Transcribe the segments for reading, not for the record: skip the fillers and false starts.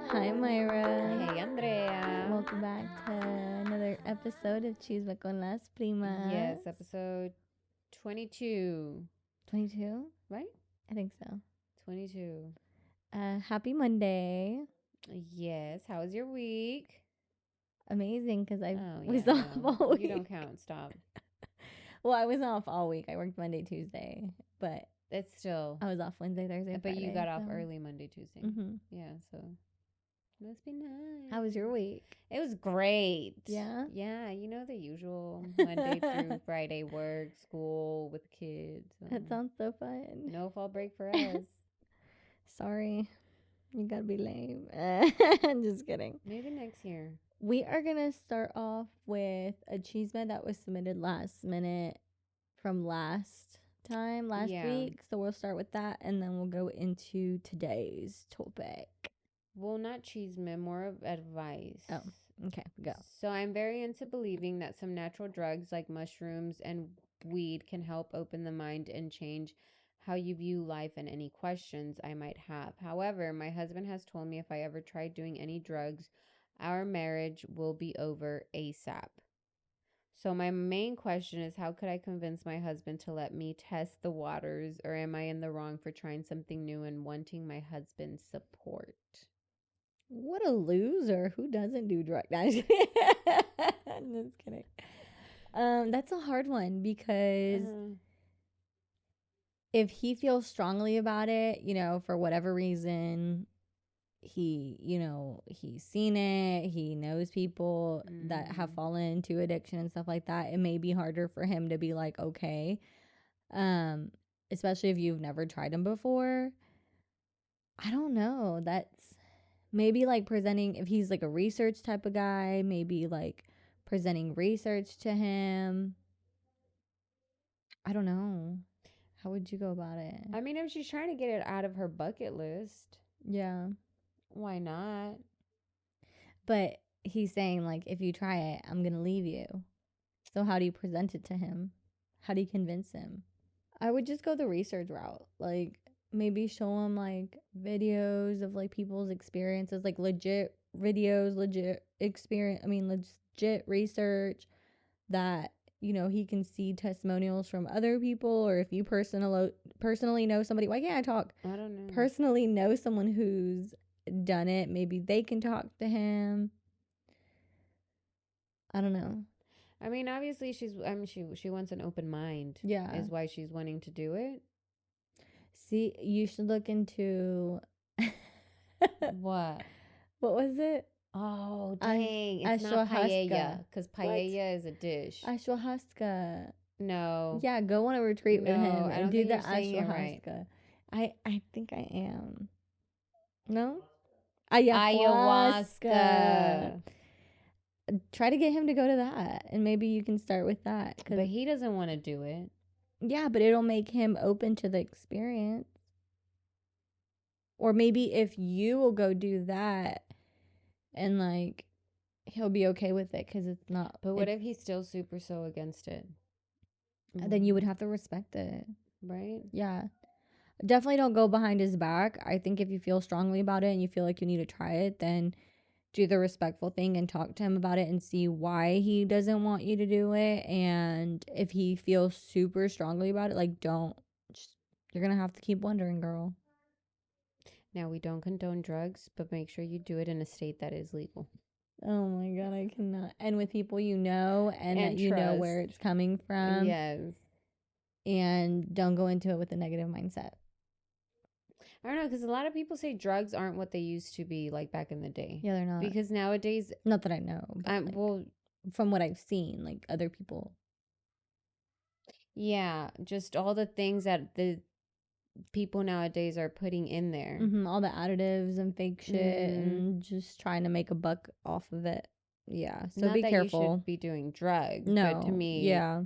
Hi, Myra. Hey, Andrea. Welcome back to another episode of Chisme con las Primas. Yes, episode 22. 22? Right? I think so. 22. Happy Monday. Yes. How was your week? Amazing because I Oh, was yeah, off no. all week. You don't count. Stop. Well, I was off all week. I worked Monday, Tuesday, but It's still. I was off Wednesday, Thursday, But Friday. you got off so- early Monday, Tuesday. Mhm. Yeah, so must be nice. How was your week? It was great. Yeah? Yeah, you know the usual Monday through Friday work, school with the kids. That sounds so fun. No fall break for us. Sorry. You gotta be lame. Just kidding. Maybe next year. We are going to start off with a Chisme that was submitted last minute from last Yeah. week. So we'll start with that and then we'll go into today's topic. Well, not chisme, more of advice. Oh, okay, go. So I'm very into believing that some natural drugs like mushrooms and weed can help open the mind and change how you view life and any questions I might have. However, my husband has told me if I ever try doing any drugs, our marriage will be over ASAP. So my main question is, how could I convince my husband to let me test the waters, or am I in the wrong for trying something new and wanting my husband's support? What a loser. Who doesn't do drugs? I'm just kidding. That's a hard one because if he feels strongly about it, for whatever reason, he's seen it, he knows people that have fallen into addiction and stuff like that, it may be harder for him to be like, okay, especially if you've never tried them before. I don't know. That's maybe like presenting, if he's like a research type of guy, maybe like presenting research to him. I don't know. How would you go about it? I mean, if she's trying to get it out of her bucket list, Yeah. why not? But he's saying, like, if you try it, I'm going to leave you. So how do you present it to him? How do you convince him? I would just go the research route. Like, maybe show him, like, videos of, like, people's experiences, like, legit videos, legit experience. I mean, legit research that, he can see testimonials from other people. Or if you personally know somebody, why can't I talk? I don't know. Personally know someone who's done it, maybe they can talk to him. I don't know. I mean, obviously she wants an open mind. Yeah. Is why she's wanting to do it. See, you should look into What? What was it? Oh, dang. It's not paella, because paella is a dish. Ashwahasca. No. Yeah, go on a retreat with him I and don't do think the you're saying it right. ashwahasca. I think I am. No? Ayahuasca. Try to get him to go to that, and maybe you can start with that. But he doesn't want to do it. Yeah, but it'll make him open to the experience. Or maybe if you will go do that, and like he'll be okay with it because it's not. But what if he's still super so against it? Then you would have to respect it. Right? Yeah. Definitely don't go behind his back. I think if you feel strongly about it and you feel like you need to try it, then do the respectful thing and talk to him about it and see why he doesn't want you to do it. And if he feels super strongly about it, like you're going to have to keep wondering, girl. Now, we don't condone drugs, but make sure you do it in a state that is legal. Oh my God, I cannot. And with people you know and that you know where it's coming from. Yes. And don't go into it with a negative mindset. I don't know, because a lot of people say drugs aren't what they used to be like back in the day. Yeah, they're not. Because nowadays, not that I know. But well, from what I've seen, like other people. Yeah, just all the things that the people nowadays are putting in there. All the additives and fake shit and just trying to make a buck off of it. Yeah, so Not be that careful. You should be doing drugs. No, but to me, yeah,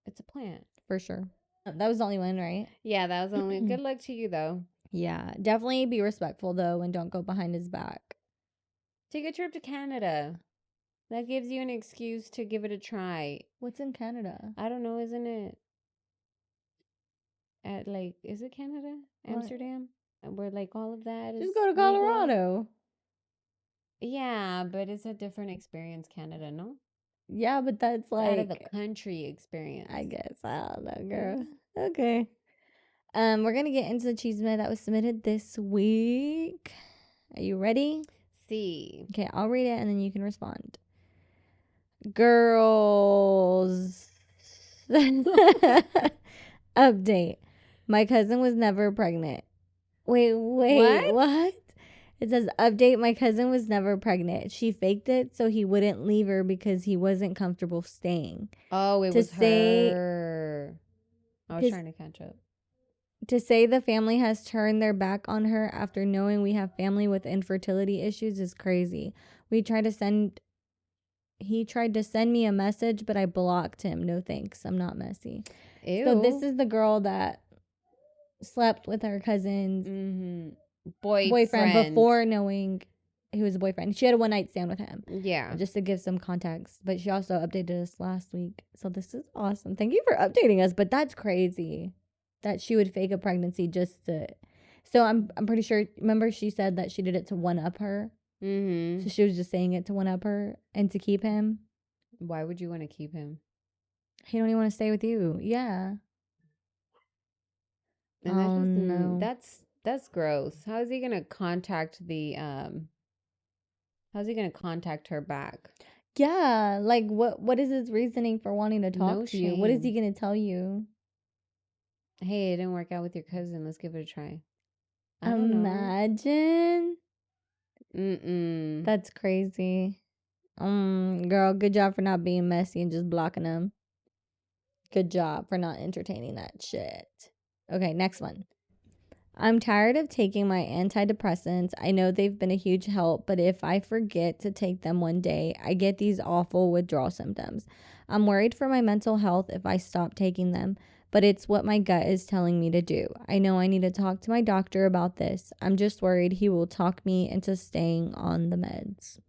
it's a plant for sure. That was the only one, right? Yeah, that was the only. Good luck to you, though. Yeah, definitely be respectful though, and don't go behind his back. Take a trip to Canada. That gives you an excuse to give it a try. What's in Canada? I don't know, isn't it? Is it Canada? Amsterdam? where like all of that is Just go to legal. Colorado. Yeah, but it's a different experience, Canada, no? Yeah, but that's It's out of the like, country experience. I guess, I don't know, girl. Okay. We're gonna get into the Chisme that was submitted this week. Are you ready? See. Okay, I'll read it and then you can respond. Girls. Update. My cousin was never pregnant. Wait, What? what? It says update. My cousin was never pregnant. She faked it so he wouldn't leave her because he wasn't comfortable staying. Oh, it To was say her. I was to, trying to catch up. to say the family has turned their back on her after knowing we have family with infertility issues is crazy. We tried to send He tried to send me a message, but I blocked him. No thanks. I'm not messy. So this Ew. is the girl that slept with her cousin's boyfriend Boyfriend. before knowing he was a boyfriend. She had a one night stand with him. Yeah. Just to give some context. But she also updated us last week. So this is awesome. Thank you for updating us. But that's crazy that she would fake a pregnancy just to. So I'm pretty sure. Remember, she said that she did it to one up her. Mm-hmm. So she was just saying it to one up her and to keep him. Why would you want to keep him? He don't even want to stay with you. Yeah. And that Oh doesn't. no. That's gross. How is he gonna contact the How's he gonna contact her back? Yeah. Like what is his reasoning for wanting to talk No to you? What is he shame. gonna tell you? Hey, it didn't work out with your cousin. Let's give it a try. I don't know. Imagine. Mm-mm. That's crazy. Girl, good job for not being messy and just blocking them. Good job for not entertaining that shit. Okay, next one. I'm tired of taking my antidepressants. I know they've been a huge help, but if I forget to take them one day, I get these awful withdrawal symptoms. I'm worried for my mental health if I stop taking them, but it's what my gut is telling me to do. I know I need to talk to my doctor about this. I'm just worried he will talk me into staying on the meds.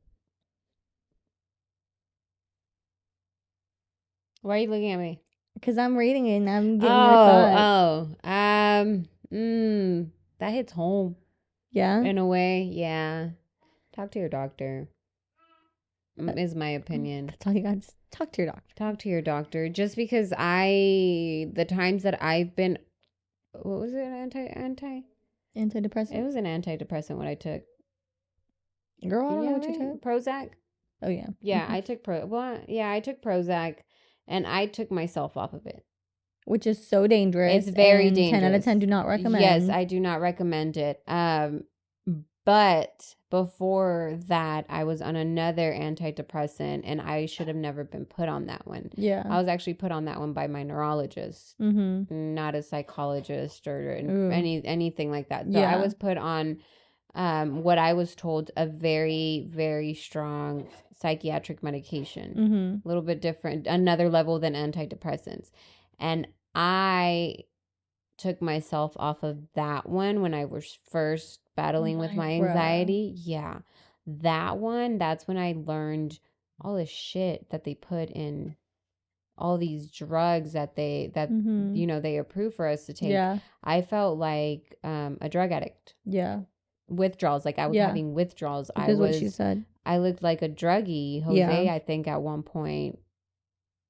Why are you looking at me? Because I'm reading it and I'm getting your thoughts. Oh. That hits home Yeah? in a way. Yeah. Talk to your doctor. Is my opinion. That's all you got. Just talk to your doctor. Talk to your doctor. Just because the times that I've been, what was it? Anti? Antidepressant? It was an antidepressant what I took. Girl, I don't know Yeah, what you right? took. Prozac? Oh, yeah. Yeah, I took I took Prozac and I took myself off of it. Which is so dangerous. It's very and 10 out of dangerous. 10 do not Yes, recommend. I do not recommend it. But before that, I was on another antidepressant and I should have never been put on that one. Yeah. I was actually put on that one by my neurologist, not a psychologist or anything like that. So I was put on what I was told a very, very strong psychiatric medication. A little bit different, another level than antidepressants. And I took myself off of that one when I was first battling with my anxiety. Yeah. That one, that's when I learned all the shit that they put in all these drugs that they approve for us to take. Yeah. I felt like a drug addict. Yeah. Withdrawals, like I was having withdrawals. Because what she said. I looked like a druggie. Jose, Yeah. I think at one point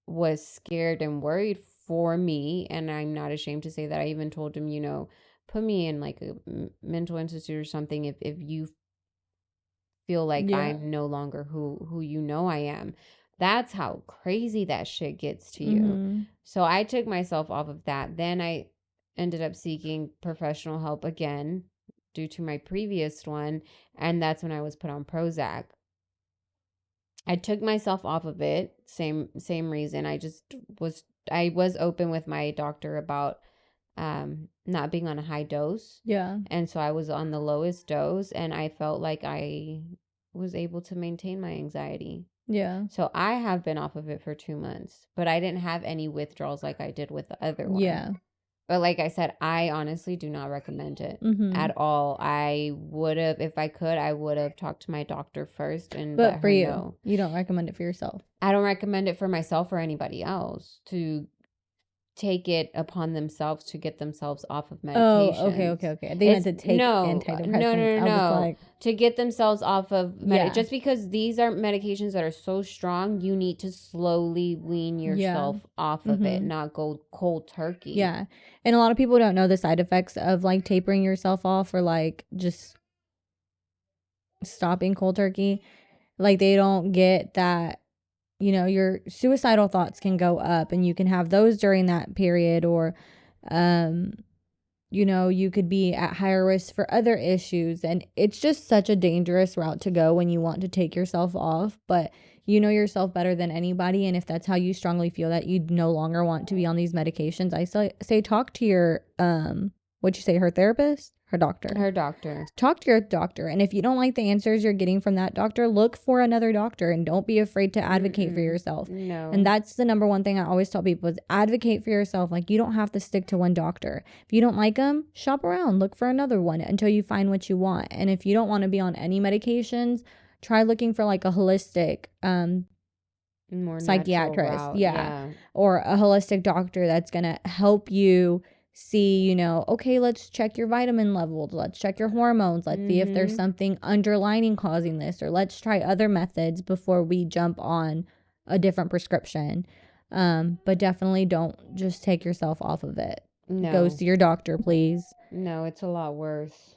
was scared and worried for me, and I'm not ashamed to say that. I even told him, put me in like a mental institute or something if you feel like I'm no longer who I am. That's how crazy that shit gets to you. So I took myself off of that. Then I ended up seeking professional help again due to my previous one, and that's when I was put on Prozac. I took myself off of it. Same reason. I was open with my doctor about not being on a high dose. Yeah. And so I was on the lowest dose and I felt like I was able to maintain my anxiety. Yeah. So I have been off of it for 2 months, but I didn't have any withdrawals like I did with the other one. Yeah. But like I said, I honestly do not recommend it at all. I would have, if I could, I would have talked to my doctor first and But let for her you, know. you don't recommend it for yourself. I don't recommend it for myself or anybody else to take it upon themselves to get themselves off of Oh, okay, medications. okay. They meant to take No, antidepressants. I was like, to get themselves off of yeah, just because these are medications that are so strong, you need to slowly wean yeah, yourself off of it, mm-hmm, not go cold turkey. yeah. And a lot of people don't know the side effects of like tapering yourself off or like just stopping cold turkey. Like they don't get that, you know, your suicidal thoughts can go up and you can have those during that period, or um you know, you could be at higher risk for other issues. And it's just such a dangerous route to go when you want to take yourself off. But you know yourself better than anybody. And if that's how you strongly feel that you no longer want to be on these medications, I say talk to your, what'd you say, her therapist? Her doctor. Her doctor. Talk to your doctor. And if you don't like the answers you're getting from that doctor, look for another doctor and don't be afraid to advocate for yourself. No. And that's the number one thing I always tell people is advocate for yourself. Like you don't have to stick to one doctor. If you don't like them, shop around, look for another one until you find what you want. And if you don't want to be on any medications, try looking for like a holistic more psychiatrist. Yeah. Or a holistic doctor that's going to help you see, you know, okay, let's check your vitamin levels, let's check your hormones, let's see if there's something underlining causing this, or let's try other methods before we jump on a different prescription. But definitely don't just take yourself off of it. No. Go see your doctor, please. No, it's a lot worse.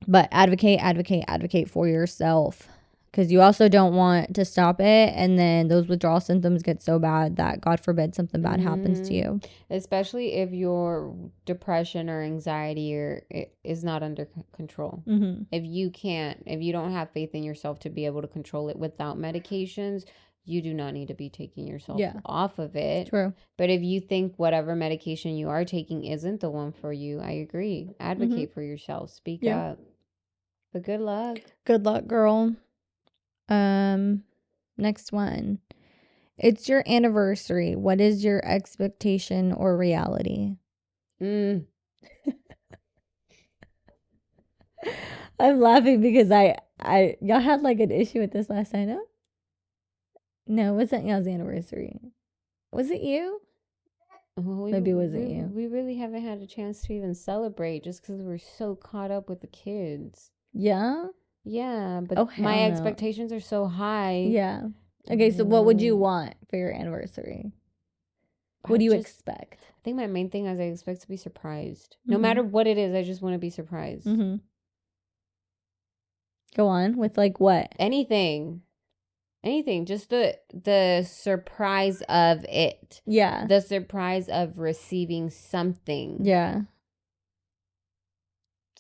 But advocate for yourself, because you also don't want to stop it and then those withdrawal symptoms get so bad that God forbid something bad happens to you. Especially if your depression or anxiety is not under control. If you don't have faith in yourself to be able to control it without medications, you do not need to be taking yourself off of it. True. But if you think whatever medication you are taking isn't the one for you, I agree. Advocate for yourself. Speak up. But good luck. Good luck, girl. Next one. It's your anniversary. What is your expectation or reality? I'm laughing because y'all had like an issue with this last night, no? No, it wasn't y'all's anniversary. Was it you? Maybe it wasn't you. We really haven't had a chance to even celebrate just because we're so caught up with the kids. Yeah? Yeah, but my expectations are so high. Yeah. Okay, so what would you want for your anniversary? What do you expect? I think my main thing is I expect to be surprised. No matter what it is, I just want to be surprised. Go on with like what? Anything. Just the surprise of it. Yeah. The surprise of receiving something. Yeah.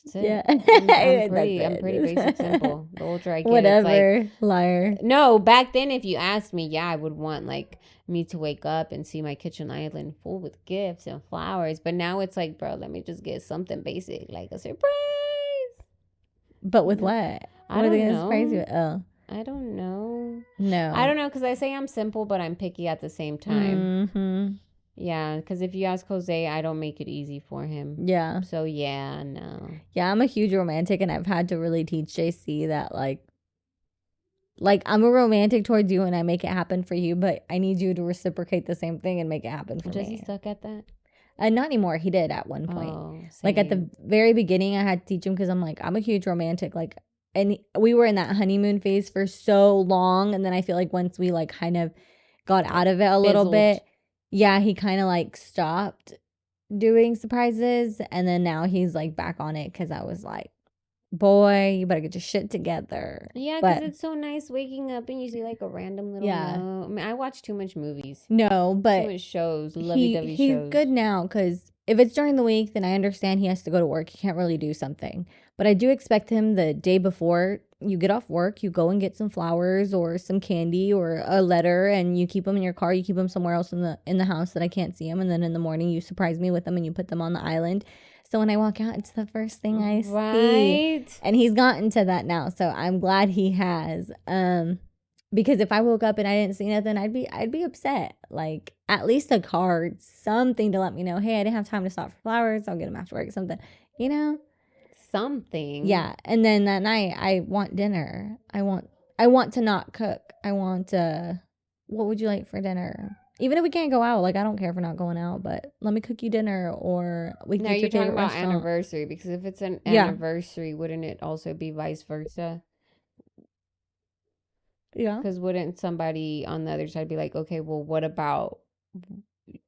That's it. Yeah. I'm pretty basic simple. The older I get, whatever, it's like, liar. No, back then if you asked me, yeah, I would want like me to wake up and see my kitchen island full with gifts and flowers. But now it's like, bro, let me just get something basic, like a surprise. But with what? I don't know. Surprise you with? Oh. I don't know. No. I don't know, because I say I'm simple, but I'm picky at the same time. Yeah, because if you ask Jose, I don't make it easy for him. Yeah. So, yeah, no. Yeah, I'm a huge romantic, and I've had to really teach JC that, like I'm a romantic towards you, and I make it happen for you, but I need you to reciprocate the same thing and make it happen for me. Does he suck at that? Not anymore. He did at one point. Oh, like at the very beginning, I had to teach him because I'm like, I'm a huge romantic. Like, and we were in that honeymoon phase for so long, and then I feel like once we like kind of got out of it a little bit, yeah, he kind of like stopped doing surprises, and then now he's like back on it because I was like, boy, you better get your shit together. Yeah, because it's so nice waking up and you see like a random little note. I mean, I watch too much movies. No, but too much shows, lovey-dovey shows. He's good now because if it's during the week, then I understand he has to go to work. He can't really do something. But I do expect him the day before you get off work, you go and get some flowers or some candy or a letter, and you keep them in your car. You keep them somewhere else in the house that I can't see them. And then in the morning, you surprise me with them and you put them on the island. So when I walk out, it's the first thing I see. And he's gotten to that now. So I'm glad he has. Because if I woke up and I didn't see nothing, I'd be upset. Like at least a card, something to let me know, hey, I didn't have time to stop for flowers. I'll get them after work, something, you know? Something. Yeah. And then that night I want dinner. I want to not cook. I want what would you like for dinner? Even if we can't go out, like, I don't care if we're not going out, but let me cook you dinner, or we can Now get your you're talking favorite about restaurant. anniversary, because if it's an Yeah. anniversary, wouldn't it also be vice versa? Yeah. Because wouldn't somebody on the other side be like, okay, well, what about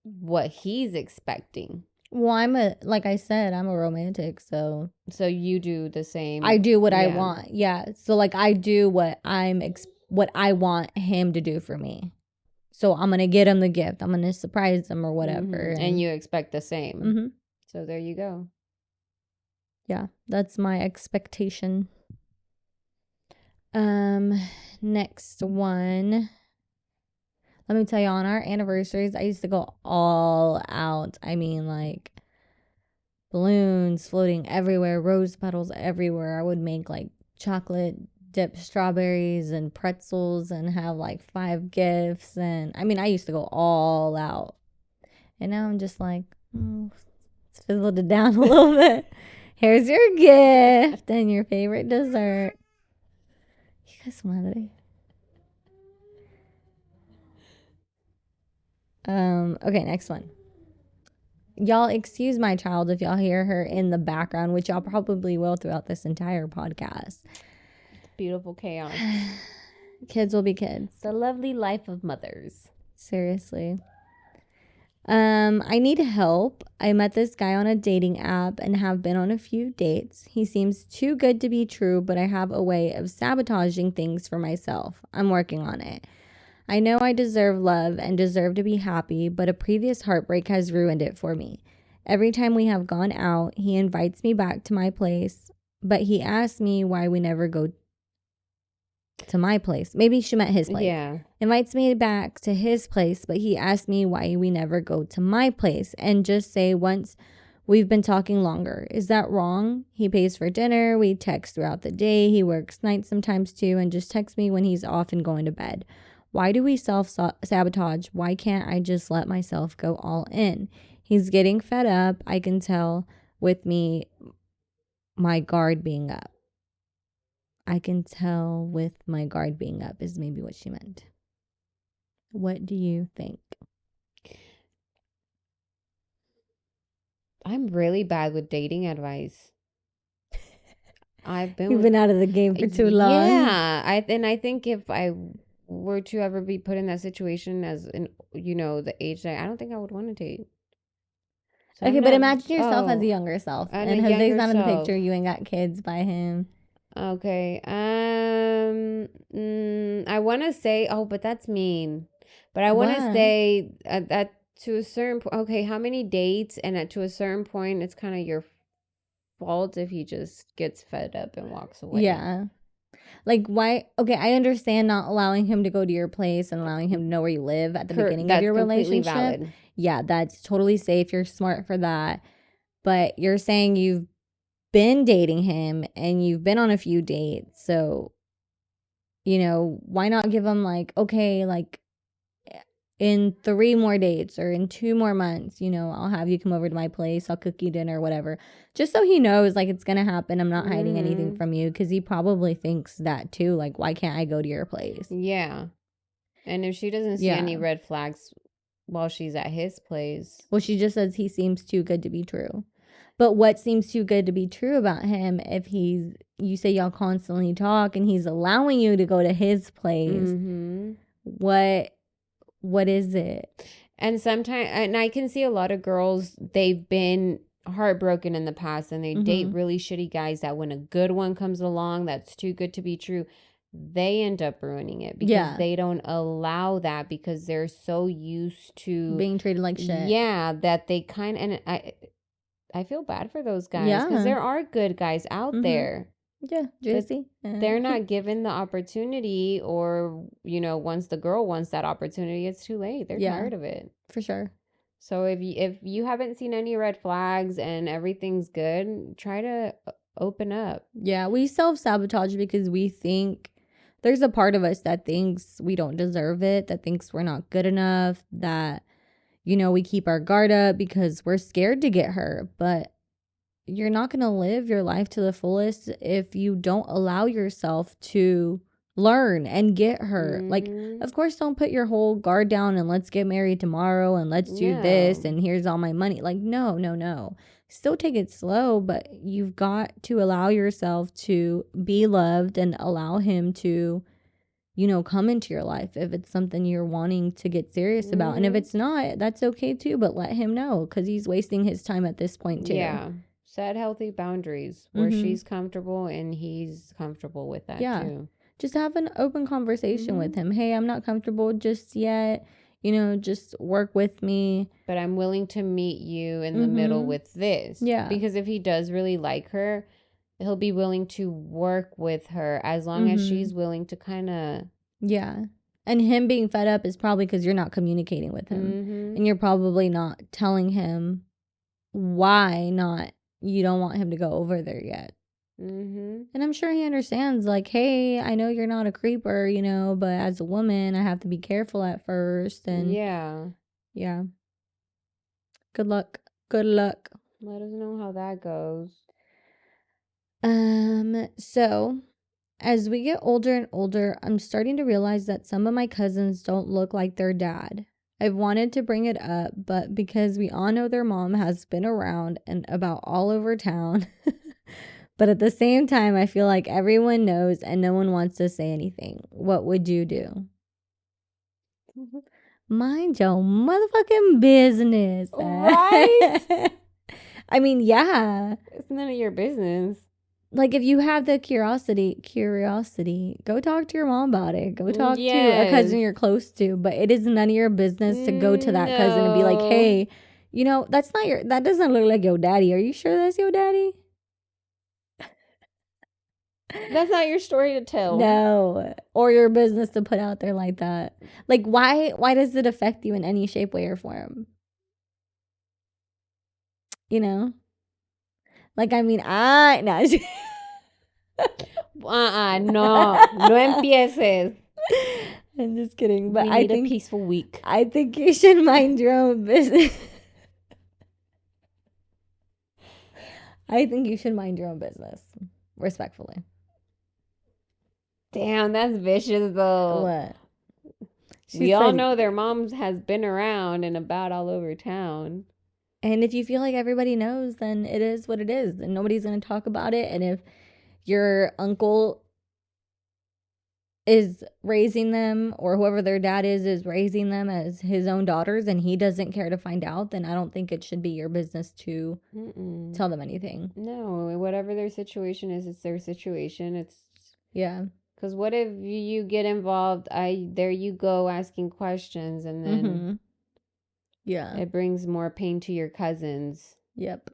what he's expecting? Well, like I said, I'm a romantic, so So you do the same. I do what I Yeah. want. Yeah. So like I do what what I want him to do for me. So I'm gonna get him the gift. I'm gonna surprise him or whatever. And you expect the same. Mhm. So there you go. Yeah, that's my expectation. Next one. Let me tell you, on our anniversaries, I used to go all out. I mean, like balloons floating everywhere, rose petals everywhere. I would make like chocolate dipped strawberries and pretzels and have like 5 gifts. And I mean, I used to go all out. And now I'm just like, oh, it's fizzled it down a little bit. Here's your gift and your favorite dessert. Hija su madre. Okay, next one. Y'all excuse my child if y'all hear her in the background, which y'all probably will throughout this entire podcast. Beautiful chaos. Kids will be kids. The lovely life of mothers. Seriously. I need help. I met this guy on a dating app and have been on a few dates. He seems too good to be true, but I have a way of sabotaging things for myself. I'm working on it. I know I deserve love and deserve to be happy, but a previous heartbreak has ruined it for me. Every time we have gone out, he invites me back to my place, but he asks me why we never go to my place. Maybe she meant his place. Yeah. Invites me back to his place, but he asked me why we never go to my place and just say once we've been talking longer. Is that wrong? He pays for dinner. We text throughout the day. He works nights sometimes too and just texts me when he's off and going to bed. Why do we self-sabotage? Why can't I just let myself go all in? He's getting fed up. I can tell with me, my guard being up. I can tell with my guard being up is maybe what she meant. What do you think? I'm really bad with dating advice. You've been out of the game for too long. Yeah. I think if I were to ever be put in that situation as in the age that I don't think I would want to date. So okay, but imagine yourself as a younger self. and And a Jose's younger not in the self. picture. You ain't got kids by him. Okay. I want to say, but that's mean. But I want to What? say that to a certain point. Okay, how many dates? And to a certain point, it's kind of your fault if he just gets fed up and walks away. Yeah. Like, why? Okay, I understand not allowing him to go to your place and allowing him to know where you live at the beginning of your relationship. Valid. Yeah, that's totally safe. You're smart for that. But you're saying you've been dating him and you've been on a few dates. So, why not give him like, okay, like in 3 more dates or in 2 more months, I'll have you come over to my place. I'll cook you dinner, whatever. Just so he knows like it's going to happen. I'm not hiding anything from you, because he probably thinks that too. Like, why can't I go to your place? Yeah. And if she doesn't see any red flags while she's at his place. Well, she just says he seems too good to be true. But what seems too good to be true about him if you say y'all constantly talk and he's allowing you to go to his place? What is it? And sometimes, and I can see a lot of girls, they've been heartbroken in the past and they date really shitty guys that when a good one comes along that's too good to be true, they end up ruining it because they don't allow that, because they're so used to being treated like shit. Yeah, that they and I feel bad for those guys, because there are good guys out there. Yeah, Juicy. They're not given the opportunity, or once the girl wants that opportunity, it's too late. They're tired of it. For sure. So if you haven't seen any red flags and everything's good, try to open up. Yeah, we self-sabotage because we think there's a part of us that thinks we don't deserve it, that thinks we're not good enough, that we keep our guard up because we're scared to get hurt. But you're not going to live your life to the fullest if you don't allow yourself to learn and get her. Like, Mm-hmm. of course, don't put your whole guard down and let's get married tomorrow and let's do this No. and here's all my money. Like, no, no, no. Still take it slow, but you've got to allow yourself to be loved and allow him to, you know, come into your life if it's something you're wanting to get serious about. And if Mm-hmm. it's not, that's okay too, but let him know because he's wasting his time at this point too. Yeah. Set healthy boundaries where Mm-hmm. she's comfortable and he's comfortable with that Yeah. too. Just have an open conversation with Mm-hmm. him. Hey, I'm not comfortable just yet. You know, just work with me. But I'm willing to meet you in the middle Mm-hmm. with this. Yeah. Because if he does really like her, he'll be willing to work with her as long as Mm-hmm. she's willing to kind of. Yeah. And him being fed up is probably because you're not communicating with him. Mm-hmm. And you're probably not telling him why not you don't want him to go over there yet. Mm-hmm. And I'm sure he understands, like, hey, I know you're not a creeper, you know, but as a woman, I have to be careful at first. And Yeah. yeah. Good luck. Good luck. Let us know how that goes. So as we get older and older, I'm starting to realize that some of my cousins don't look like their dad. I've wanted to bring it up, but because we all know their mom has been around and about all over town, but at the same time, I feel like everyone knows and no one wants to say anything. What would you do? Mind your motherfucking business. Right? I mean, yeah. It's none of your business. Like if you have the curiosity, go talk to your mom about it. Go talk to a cousin Yes. you're close to, but it is none of your business to go to that cousin and be like, No. "Hey, you know, that doesn't look like your daddy. Are you sure that's your daddy?" That's not your story to tell. No, or your business to put out there like that. Like why does it affect you in any shape, way or form? You know? Like I mean, I no. No. No empieces. I'm just kidding, but We need a peaceful week. I think you should mind your own business. I think you should mind your own business, respectfully. Damn, that's vicious though. What? We all know their moms has been around and about all over town. And if you feel like everybody knows, then it is what it is, and nobody's going to talk about it. And if your uncle is raising them, or whoever their dad is raising them as his own daughters, and he doesn't care to find out, then I don't think it should be your business to tell them anything. No, whatever their situation is, it's their situation. It's yeah. Because what if you get involved? There you go asking questions, and then yeah, it brings more pain to your cousins. Yep.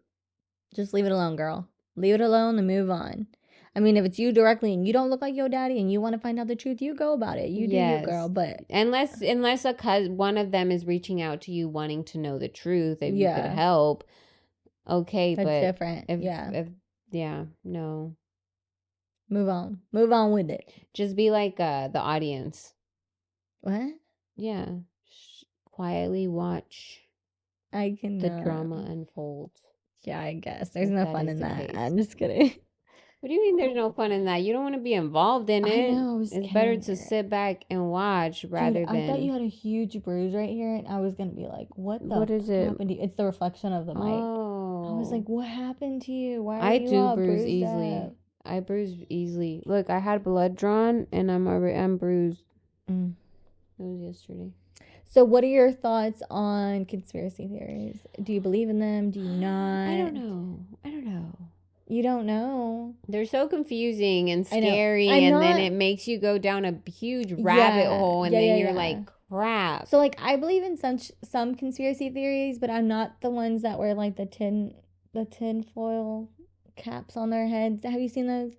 Just leave it alone, girl. Leave it alone and move on. I mean, if it's you directly and you don't look like your daddy and you want to find out the truth, you go about it. You do you, girl. But unless one of them is reaching out to you wanting to know the truth, if you could help, okay, that's but different. If no. Move on with it. Just be like the audience. What? Yeah. Quietly watch the drama unfold. Yeah, I guess. There's no fun in that. I'm just kidding. What do you mean there's no fun in that? You don't want to be involved in it. I know. It's better to sit back and watch rather than. I thought you had a huge bruise right here, and I was going to be like, what is it? Happened to you? It's the reflection of the mic. Oh. I was like, what happened to you? Why are you all bruised easily? Up? I bruise easily. Look, I had blood drawn, and I'm bruised. It was yesterday. So what are your thoughts on conspiracy theories? Do you believe in them? Do you not? I don't know. You don't know. They're so confusing and scary, and then it makes you go down a huge rabbit hole, and then you're like, crap. So like I believe in some conspiracy theories, but I'm not the ones that wear like the tin foil caps on their heads. Have you seen those?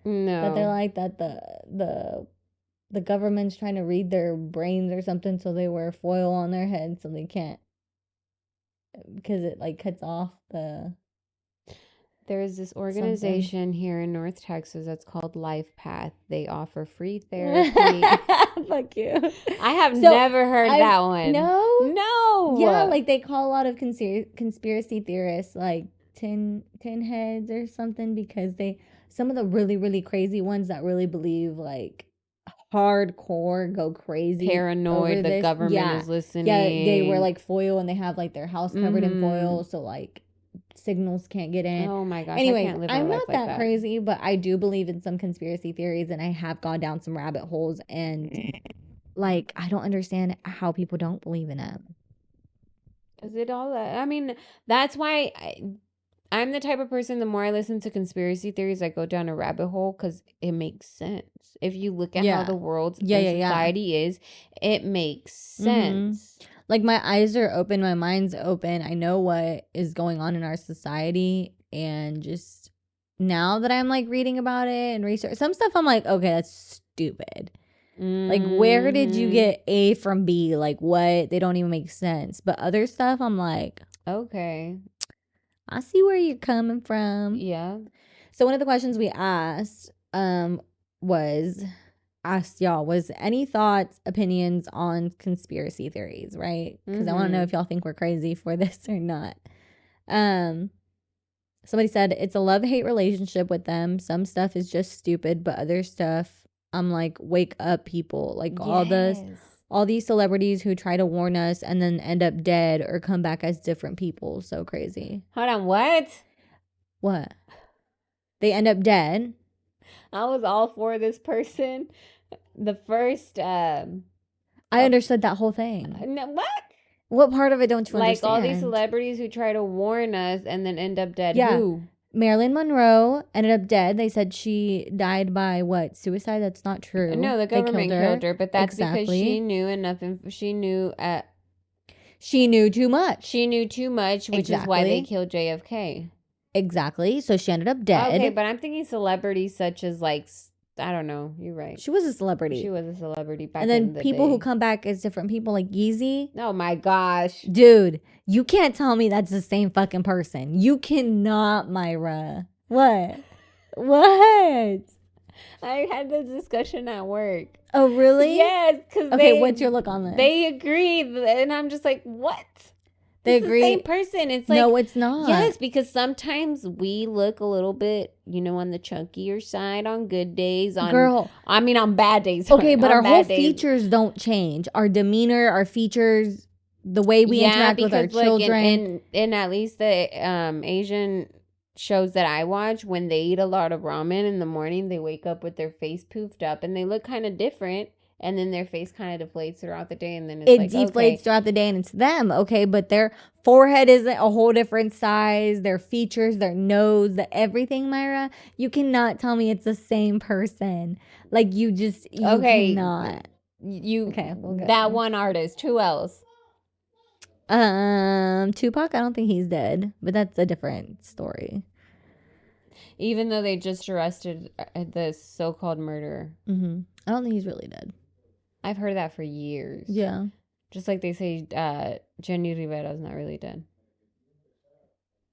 No. That they're like that the government's trying to read their brains or something, so they wear foil on their head so they can't, because it like cuts off the. There is this organization here in North Texas that's called Life Path. They offer free therapy. Fuck you. I have never heard that one. No. Yeah, like they call a lot of conspiracy theorists like tin heads or something, because some of the really, really crazy ones that really believe like hardcore go crazy over Paranoid, the this. government is listening. They wear like foil and they have like their house covered in foil, so like signals can't get in. Oh my gosh, Anyways, I can't live I'm a life not like that crazy, but I do believe in some conspiracy theories, and I have gone down some rabbit holes, and like I don't understand how people don't believe in it. Is it all that? I mean, that's why I'm the type of person, the more I listen to conspiracy theories, I go down a rabbit hole because it makes sense. If you look at how the world and society is, it makes sense. Like my eyes are open, my mind's open. I know what is going on in our society, and just now that I'm like reading about it and research some stuff, I'm like, okay, that's stupid. Like, where did you get A from B? Like, what? They don't even make sense. But other stuff, I'm like, okay, I see where you're coming from. Yeah. So one of the questions we asked was any thoughts, opinions on conspiracy theories, right? Because I want to know if y'all think we're crazy for this or not. Somebody said it's a love-hate relationship with them. Some stuff is just stupid, but other stuff, I'm like, wake up, people. Like all these celebrities who try to warn us and then end up dead or come back as different people. So crazy. Hold on, what? What? They end up dead. I was all for this person. The first I understood that whole thing. No, what? What part of it don't you understand? Like all these celebrities who try to warn us and then end up dead. Yeah. Who? Marilyn Monroe ended up dead. They said she died by what? Suicide? That's not true. No, the government killed her, but that's because she knew enough. She knew too much. She knew too much, which is why they killed JFK. Exactly. So she ended up dead. Okay, but I'm thinking celebrities such as like, I don't know. You're right. She was a celebrity. She was a celebrity back in the day. And then people who come back as different people, like Yeezy. Oh my gosh. Dude, you can't tell me that's the same fucking person. You cannot, Myra. What? What? I had this discussion at work. Oh, really? Yes. Okay, what's your look on this? They agreed. And I'm just like, what? They agree. The same person. It's like, no, it's not. Yes, because sometimes we look a little bit, on the chunkier side on good days. On bad days. Okay, but our whole features don't change. Our demeanor, our features, the way we interact with our children. And at least the Asian shows that I watch, when they eat a lot of ramen in the morning, they wake up with their face poofed up and they look kind of different. And then their face kind of deflates throughout the day, and then it deflates throughout the day, and it's them, okay? But their forehead isn't a whole different size. Their features, their nose, everything, Myra. You cannot tell me it's the same person. Like you cannot. That one artist. Who else? Tupac. I don't think he's dead, but that's a different story. Even though they just arrested the so-called murderer, I don't think he's really dead. I've heard that for years. Yeah. Just like they say Jenny Rivera's not really dead.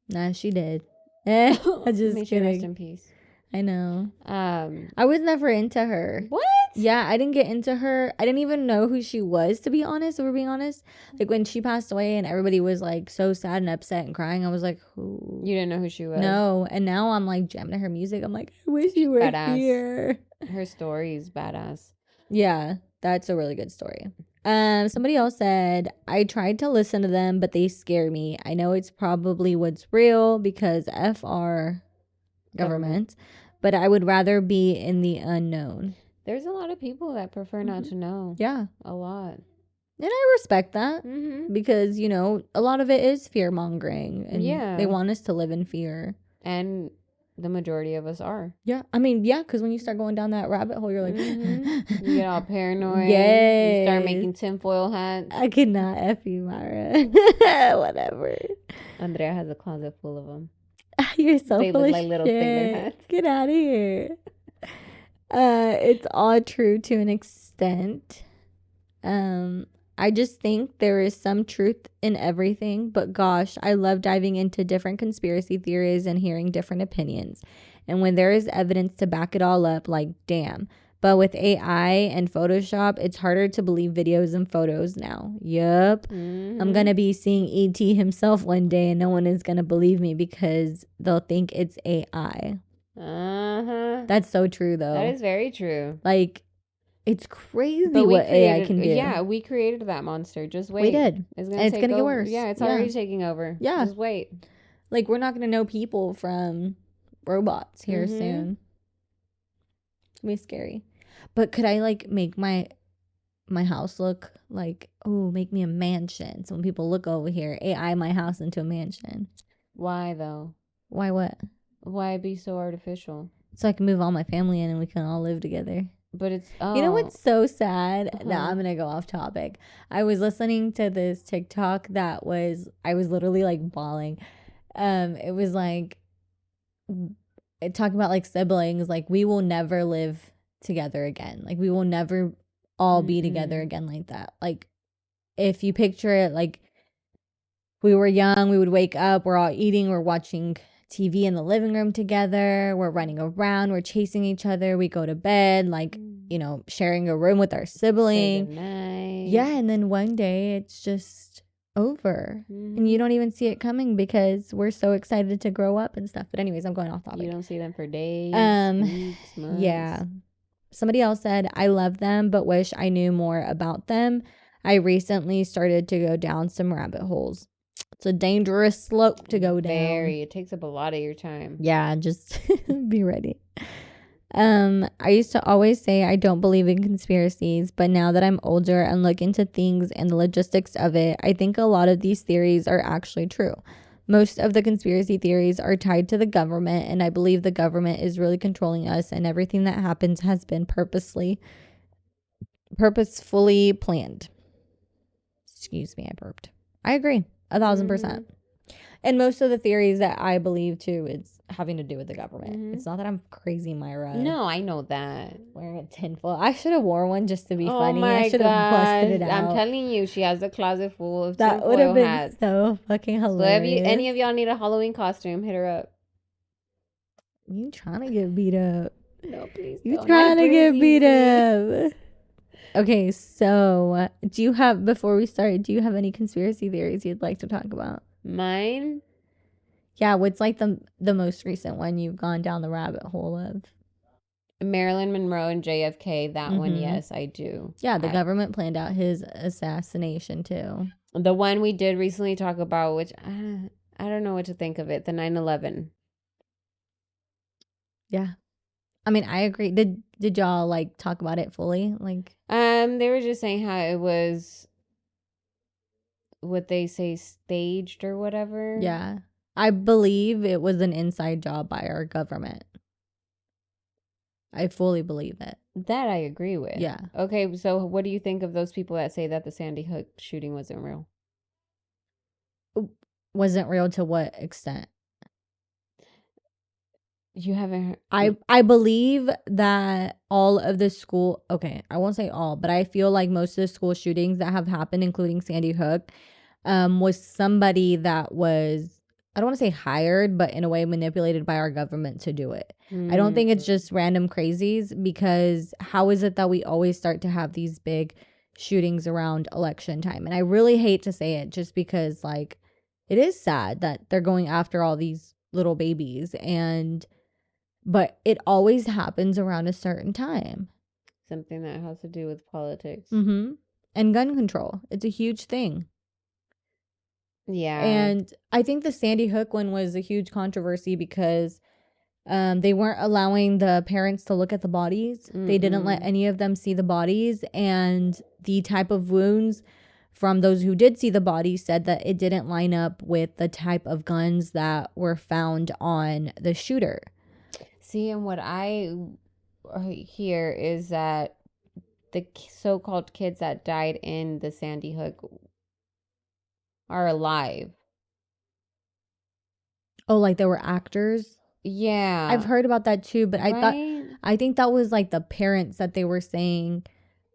Nah, she did. I just May she rest in peace. I know. I was never into her. What? Yeah, I didn't get into her. I didn't even know who she was, to be honest, if we're being honest. Like when she passed away and everybody was like so sad and upset and crying, I was like, who? You didn't know who she was? No. And now I'm like jamming to her music. I'm like, I wish you were here. Her story is badass. Yeah, that's a really good story. Somebody else said, I tried to listen to them, but they scare me. I know it's probably what's real because FR government, but I would rather be in the unknown. There's a lot of people that prefer not to know. Yeah. A lot. And I respect that because, a lot of it is fear mongering and they want us to live in fear. And the majority of us are. Yeah. I mean, yeah, because when you start going down that rabbit hole, you're like, you get all paranoid. Yes. You start making tinfoil hats. I could not F you, Mara. Whatever. Andrea has a closet full of them. You're so They full look of like shit. Little sailor hats. Get out of here. It's all true to an extent. I just think there is some truth in everything, but gosh, I love diving into different conspiracy theories and hearing different opinions. And when there is evidence to back it all up, like, damn. But with AI and Photoshop, it's harder to believe videos and photos now. Yup. I'm going to be seeing E.T. himself one day and no one is going to believe me because they'll think it's AI. That's so true, though. That is very true. Like, It's crazy But we what AI created, can do. yeah, we created that monster. Just wait. We did. It's And gonna it's take gonna get over. worse. Yeah, it's Yeah. already taking over. Yeah. Just wait. Like, we're not gonna know people from robots here Mhm. soon. It's gonna be scary. But could I like make my house look like, oh, make me a mansion? So when people look over here, AI my house into a mansion. Why though? Why what? Why be so artificial? So I can move all my family in and we can all live together. But it's You know what's so sad? Now Uh-huh. I'm gonna go off topic. I was listening to this TikTok that was, I was literally like bawling. It was like talking about like siblings, like we will never live together again. Like we will never all be together Mm-mm. again like that. Like if you picture it, like we were young, we would wake up, we're all eating, we're watching TV in the living room together, we're running around, we're chasing each other, we go to bed, like, you know, sharing a room with our Say sibling. goodnight. Yeah, and then one day it's just over. And you don't even see it coming because we're so excited to grow up and stuff. But anyways, I'm going off topic. You don't see them for days, weeks, months. Yeah. Somebody else said, I love them, but wish I knew more about them. I recently started to go down some rabbit holes. It's a dangerous slope to go down. Very. It takes up a lot of your time. Yeah, just be ready. I used to always say I don't believe in conspiracies, but now that I'm older and look into things and the logistics of it, I think a lot of these theories are actually true. Most of the conspiracy theories are tied to the government, and I believe the government is really controlling us, and everything that happens has been purposefully planned. Excuse me, I burped. I agree 1,000%. And most of the theories that I believe too is having to do with the government. It's not that I'm crazy, Myra. No, I know that. Wearing a tinfoil. I should have worn one just to be Oh funny. my I should have busted it gosh. out. I'm telling you, she has a closet full of That would have tinfoil been hats. so fucking So if hilarious. any of y'all need a Halloween costume, hit her up. You trying to get beat up? No, please. You don't. trying Not to get beat crazy. up? Okay, so do you have, before we start, do you have any conspiracy theories you'd like to talk about? Mine? Yeah, what's like the most recent one you've gone down the rabbit hole of? Marilyn Monroe and JFK. That one, yes, I do. Yeah, the government planned out his assassination too. The one we did recently talk about, which I don't know what to think of it, the 9/11. Yeah. I mean, I agree. Did y'all like talk about it fully? Like, They were just saying how it was what they say staged or whatever. yeah. I believe it was an inside job by our government. I fully believe it. That I agree with. Yeah. Okay, so what do you think of those people that say that the Sandy Hook shooting wasn't real? Wasn't real to what extent? You haven't heard. I believe that all of the school, okay, I won't say all, but I feel like most of the school shootings that have happened, including Sandy Hook, was somebody that was, I don't want to say hired, but in a way manipulated by our government to do it. I don't think it's just random crazies, because how is it that we always start to have these big shootings around election time? And I really hate to say it, just because like it is sad that they're going after all these little babies, but it always happens around a certain time. Something that has to do with politics. And gun control. It's a huge thing. Yeah. And I think the Sandy Hook one was a huge controversy because they weren't allowing the parents to look at the bodies. They didn't let any of them see the bodies. And the type of wounds from those who did see the bodies said that it didn't line up with the type of guns that were found on the shooter. See, and what I hear is that the so-called kids that died in the Sandy Hook are alive. Oh, like they were actors? Yeah. I've heard about that too, but right? I think that was like the parents that they were saying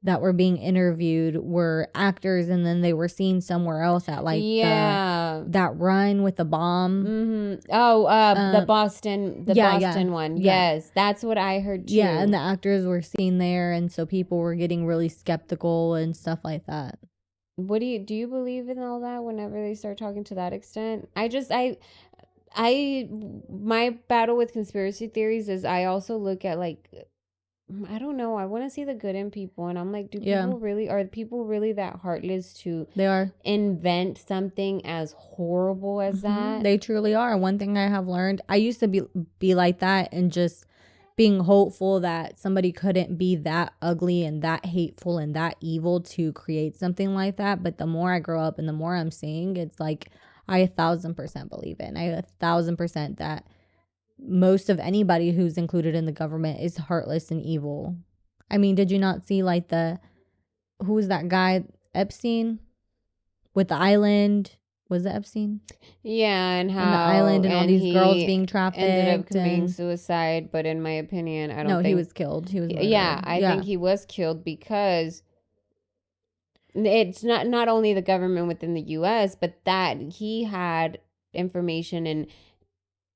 that were being interviewed were actors, and then they were seen somewhere else at like that run with the bomb. Oh, the Boston one. Yeah. Yes, that's what I heard too. Yeah, and the actors were seen there, and so people were getting really skeptical and stuff like that. What do you believe in all that whenever they start talking to that extent? My battle with conspiracy theories is I also look at like I don't know. I want to see the good in people, and I'm like, Yeah, are people really that heartless to they are. invent something as horrible as that? They truly are. One thing I have learned, I used to be like that and just being hopeful that somebody couldn't be that ugly and that hateful and that evil to create something like that. But the more I grow up and the more I'm seeing, it's like I 1,000% believe it. And I 1,000% that most of anybody who's included in the government is heartless and evil. I mean, did you not see like who was that guy, Epstein, with the island? Was it Epstein? Yeah, And the island and all and these girls he being ended up trafficked committing and suicide, but in my opinion, I no, don't he think. was killed. He was Yeah, murdered. I think Yeah. he was killed because it's not only the government within the U.S., but that he had information and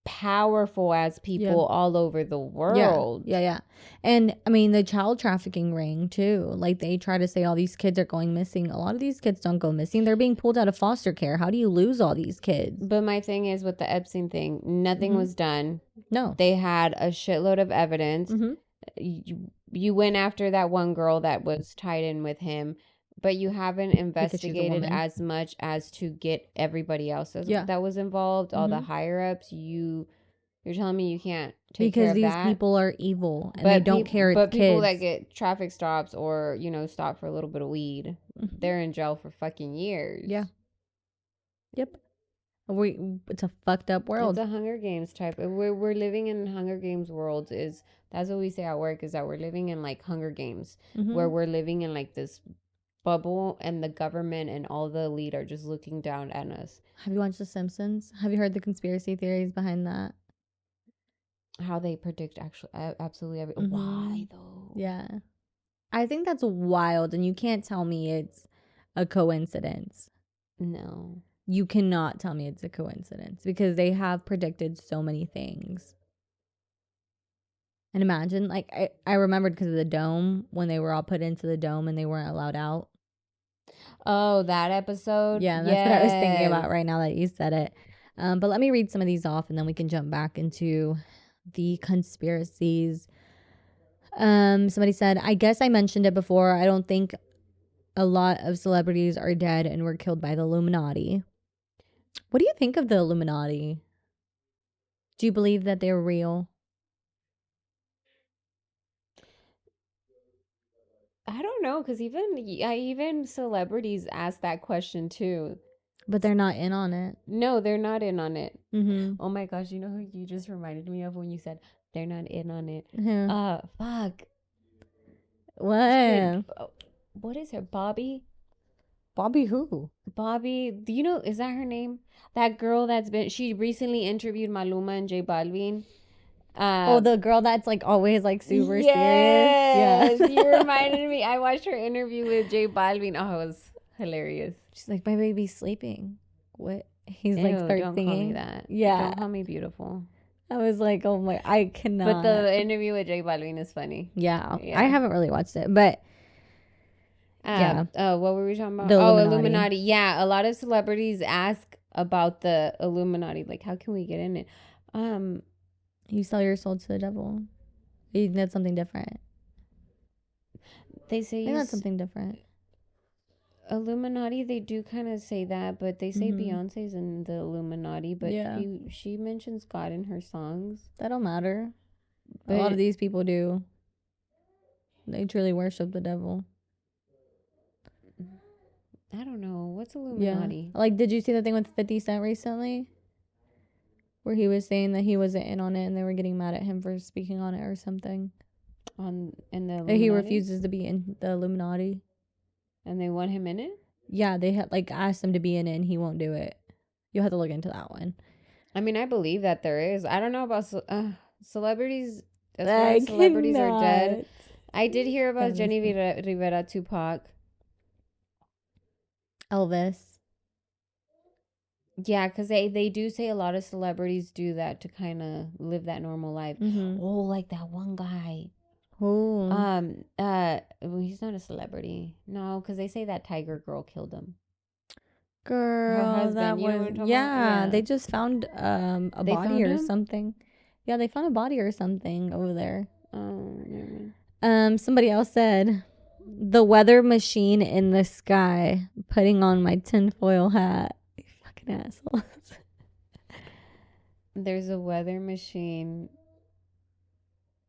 powerful as Yeah. people all over the Yeah. world. Yeah. Yeah. And I mean, the child trafficking ring, too. Like, they try to say all these kids are going missing. A lot of these kids don't go missing. They're being pulled out of foster care. How do you lose all these kids? But my thing is with the Epstein thing, nothing was done. No. They had a shitload of evidence. You went after that one girl that was tied in with him, but you haven't Because she's a investigated woman. as much as to get everybody else Yeah. that was involved, all the higher ups. You're telling me you can't take care Because of these that? people are evil and they don't care. It's But people that kids. get traffic stops or stop for a little bit of weed, they're in jail for fucking years. Yeah. Yep. It's a fucked up It's world. a Hunger Games type. We're living in Hunger Games world. That's what we say at work, is that we're living in like Hunger Games, where we're living in like this bubble, and the government and all the elite are just looking down at us. Have you watched The Simpsons? Have you heard the conspiracy theories behind that? How they predict actually absolutely every. Why though? Yeah. I think that's wild, and you can't tell me it's a coincidence. No. You cannot tell me it's a coincidence because they have predicted so many things. And imagine, like, I remembered because of the dome, when they were all put into the dome and they weren't allowed out. Oh, that episode? Yeah, that's what I was thinking about right now that you said it. But let me read some of these off and then we can jump back into the conspiracies. Somebody said, I guess I mentioned it before. I don't think a lot of celebrities are dead and were killed by the Illuminati. What do you think of the Illuminati? Do you believe that they're real? I don't know, because even celebrities ask that question too. But they're not in on it. No, they're not in on it. Mm-hmm. Oh my gosh, you know who you just reminded me of when you said they're not in on it? Yeah. Fuck. What? Shit. What is her? Bobby? Bobby who? Bobby, do you know, is that her name? That girl she recently interviewed Maluma and J Balvin. Oh, the girl that's like always like super serious. Yes, Yeah. you reminded me. I watched her interview with J Balvin. Oh, it was hilarious. She's like, my baby's sleeping. What? He's Ew, like, start don't singing. call me that. Yeah. Don't call me beautiful. I was like, oh my, I cannot. But the interview with J Balvin is funny. Yeah. I haven't really watched it, but yeah. What were we talking about? The Illuminati. Illuminati. Yeah, a lot of celebrities ask about the Illuminati. Like, how can we get in it? You sell your soul to the devil. You think that's something different? They say I think that's something different. Illuminati, they do kind of say that, but they say Beyonce's in the Illuminati, but she mentions God in her songs. That don't matter. But a lot of these people do. They truly worship the devil. I don't know. What's Illuminati? Yeah. Like, did you see the thing with 50 Cent recently? Where he was saying that he wasn't in on it and they were getting mad at him for speaking on it or something. In the Illuminati? That he refuses to be in the Illuminati. And they want him in it? Yeah, they had like asked him to be in it and he won't do it. You'll have to look into that one. I mean, I believe that there is. I don't know about celebrities. As far as celebrities are dead. I did hear about Jenny Rivera, Tupac. Elvis. Yeah, because they do say a lot of celebrities do that to kind of live that normal life. Oh, like that one guy. Who? Well, he's not a celebrity. No, because they say that Tiger girl killed him. Girl, her husband. That was yeah. They just found a body or something. Yeah, they found a body or something over there. Oh, never mind. Somebody else said the weather machine in the sky, putting on my tinfoil hat. You fucking assholes. There's a weather machine.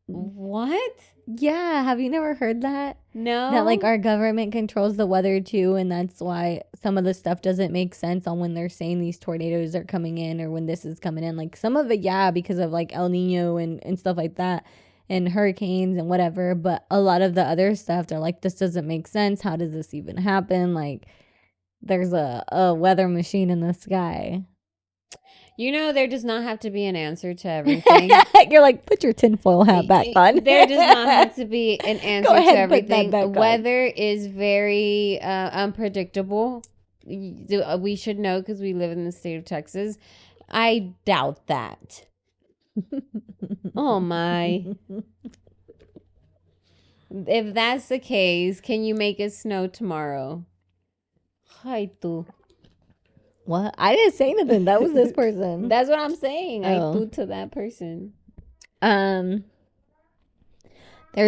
What? Yeah, have you never heard that? That like No. our government controls the weather too, and that's why some of the stuff doesn't make sense on when they're saying these tornadoes are coming in or when this is coming in. Like some of it, yeah, because of like El Nino and stuff like that, and hurricanes and whatever. But a lot of the other stuff, they're like, this doesn't make sense. How does this even happen? Like there's a weather machine in the sky. You know, there does not have to be an answer to everything. You're like, put your tinfoil hat back on. There does not have to be an Go answer to ahead and put that everything. back on. Weather is very unpredictable. We should know because we live in the state of Texas. I doubt that. Oh my. If that's the case, can you make it snow tomorrow? Hi, tu. What? I didn't say nothing. That was this person. That's what I'm saying. Oh. I tu to that person. There's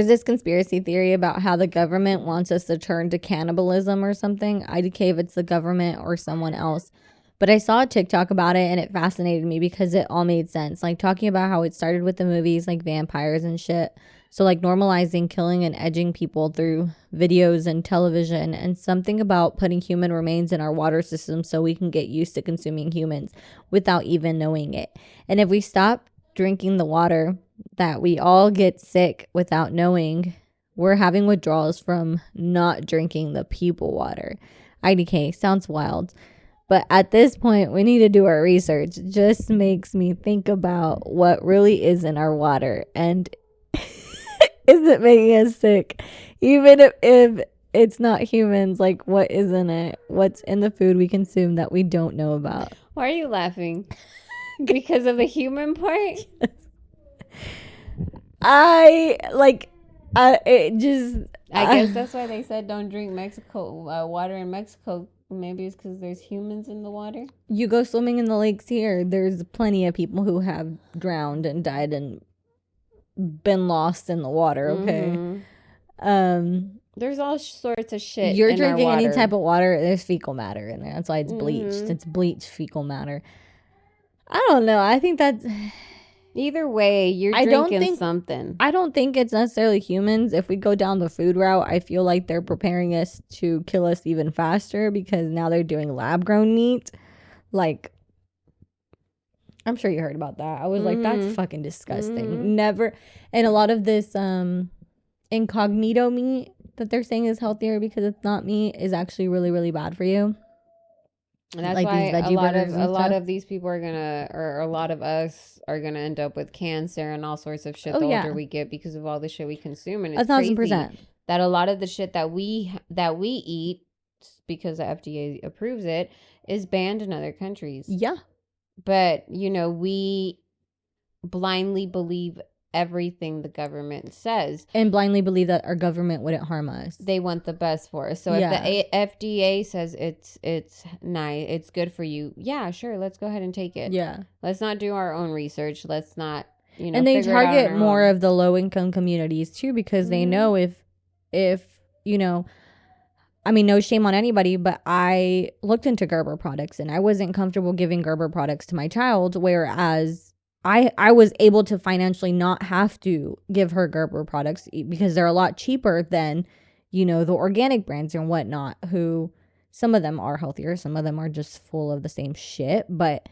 this conspiracy theory about how the government wants us to turn to cannibalism or something. I don't care if it's the government or someone else. But I saw a TikTok about it and it fascinated me because it all made sense. Like talking about how it started with the movies like vampires and shit. So like normalizing killing and edging people through videos and television, and something about putting human remains in our water system so we can get used to consuming humans without even knowing it. And if we stop drinking the water that we all get sick without knowing, we're having withdrawals from not drinking the people water. IDK sounds wild. But at this point, we need to do our research. It just makes me think about what really is in our water and is it making us sick? Even if it's not humans, like what is in it? What's in the food we consume that we don't know about? Why are you laughing? Because of the human part? It just. I guess that's why they said don't drink Mexico water in Mexico. Maybe it's because there's humans in the water. You go swimming in the lakes here, there's plenty of people who have drowned and died and been lost in the water. Okay. There's all sorts of shit. You're drinking any type of water, there's fecal matter in there. That's why it's bleached. It's bleached fecal matter. I don't know. I think that's. Either way, you're drinking something. I don't think it's necessarily humans. If we go down the food route, I feel like they're preparing us to kill us even faster because now they're doing lab grown meat. Like, I'm sure you heard about that. I was like, that's fucking disgusting. Never. And a lot of this incognito meat that they're saying is healthier because it's not meat is actually really, really bad for you. And that's like why a lot of these people are gonna, or a lot of us are gonna end up with cancer and all sorts of shit the older we get because of all the shit we consume. And it's 1,000% that a lot of the shit that we eat, because the FDA approves it, is banned in other countries. Yeah. But we blindly believe everything the government says and blindly believe that our government wouldn't harm us. They want the best for us. So if the FDA says it's nice, it's good for you, yeah, sure, let's go ahead and take it. Yeah, let's not do our own research. Let's not and they target more of the low income communities too, because they know if I mean, no shame on anybody, but I looked into Gerber products and I wasn't comfortable giving Gerber products to my child, whereas I was able to financially not have to give her Gerber products because they're a lot cheaper than, the organic brands and whatnot, who some of them are healthier. Some of them are just full of the same shit, but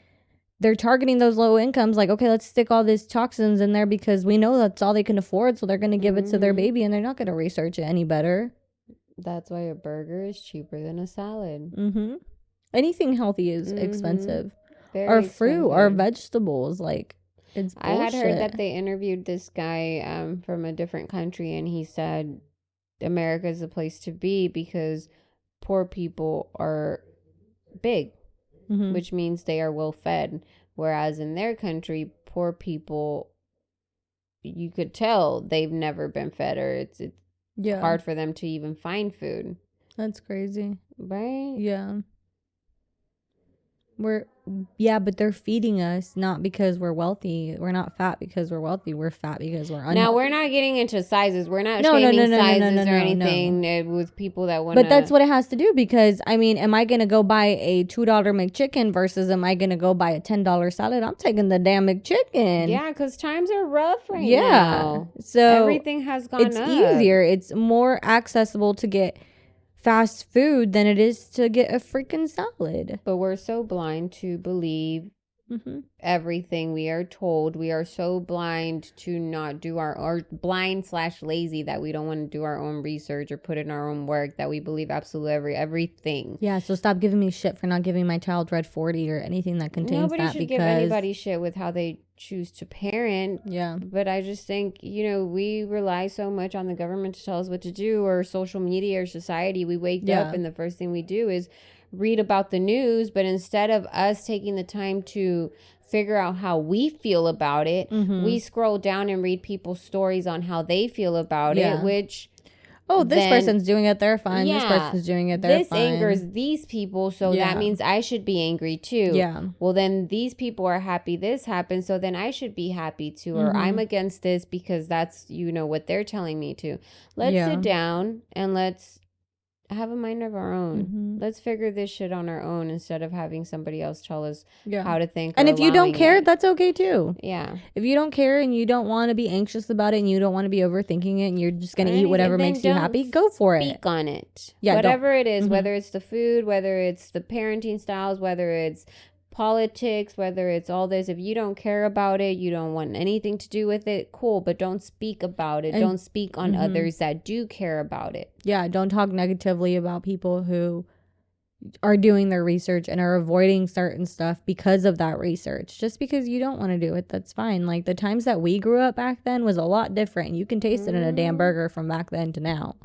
they're targeting those low incomes. Like, okay, let's stick all these toxins in there because we know that's all they can afford. So they're going to give it to their baby and they're not going to research it any better. That's why a burger is cheaper than a salad. Anything healthy is expensive. Our fruit, our vegetables, like, it's bullshit. I had heard that they interviewed this guy from a different country, and he said America is the place to be because poor people are big, which means they are well fed. Whereas in their country, poor people, you could tell they've never been fed, or it's hard for them to even find food. That's crazy. Right? Yeah. But they're feeding us not because we're wealthy. We're not fat because we're wealthy. We're fat because we're unhealthy. Now, we're not getting into sizes. We're not No, shaming no, sizes or no. anything with people that want But that's to. what it has to do because, I mean, am I going to go buy a $2 McChicken versus am I going to go buy a $10 salad? I'm taking the damn McChicken. Yeah, because times are rough right Yeah. now. So Everything has gone it's up. easier. It's more accessible to get fast food than it is to get a freaking salad. But we're so blind to believe everything we are told. We are so blind to not do or blind/lazy that we don't want to do our own research or put in our own work, that we believe absolutely everything. Yeah, so stop giving me shit for not giving my child Red 40 or anything that contains Nobody that, should because give anybody shit with how they choose to parent. Yeah. But I just think, we rely so much on the government to tell us what to do, or social media or society. We wake up and the first thing we do is read about the news, but instead of us taking the time to figure out how we feel about it, we scroll down and read people's stories on how they feel about it, which this person's doing it, they're fine. Yeah, this person's doing it, they're this fine. angers these people, so that means I should be angry too. Yeah. Well, then these people are happy this happened, so then I should be happy too. Or I'm against this because that's what they're telling me to. Let's sit down and let's have a mind of our own. Let's figure this shit on our own instead of having somebody else tell us how to think. And if you don't care, that's okay too. Yeah. If you don't care and you don't want to be anxious about it and you don't want to be overthinking it and you're just going to eat whatever makes you happy, go for it. Speak on it. Yeah, whatever it is, whether it's the food, whether it's the parenting styles, whether it's politics, whether it's all this. If you don't care about it, you don't want anything to do with it, cool, but don't speak about it. Don't speak on others that do care about it. Yeah, don't talk negatively about people who are doing their research and are avoiding certain stuff because of that research. Just because you don't want to do it, that's fine. Like the times that we grew up back then was a lot different. You can taste it in a damn burger from back then to now.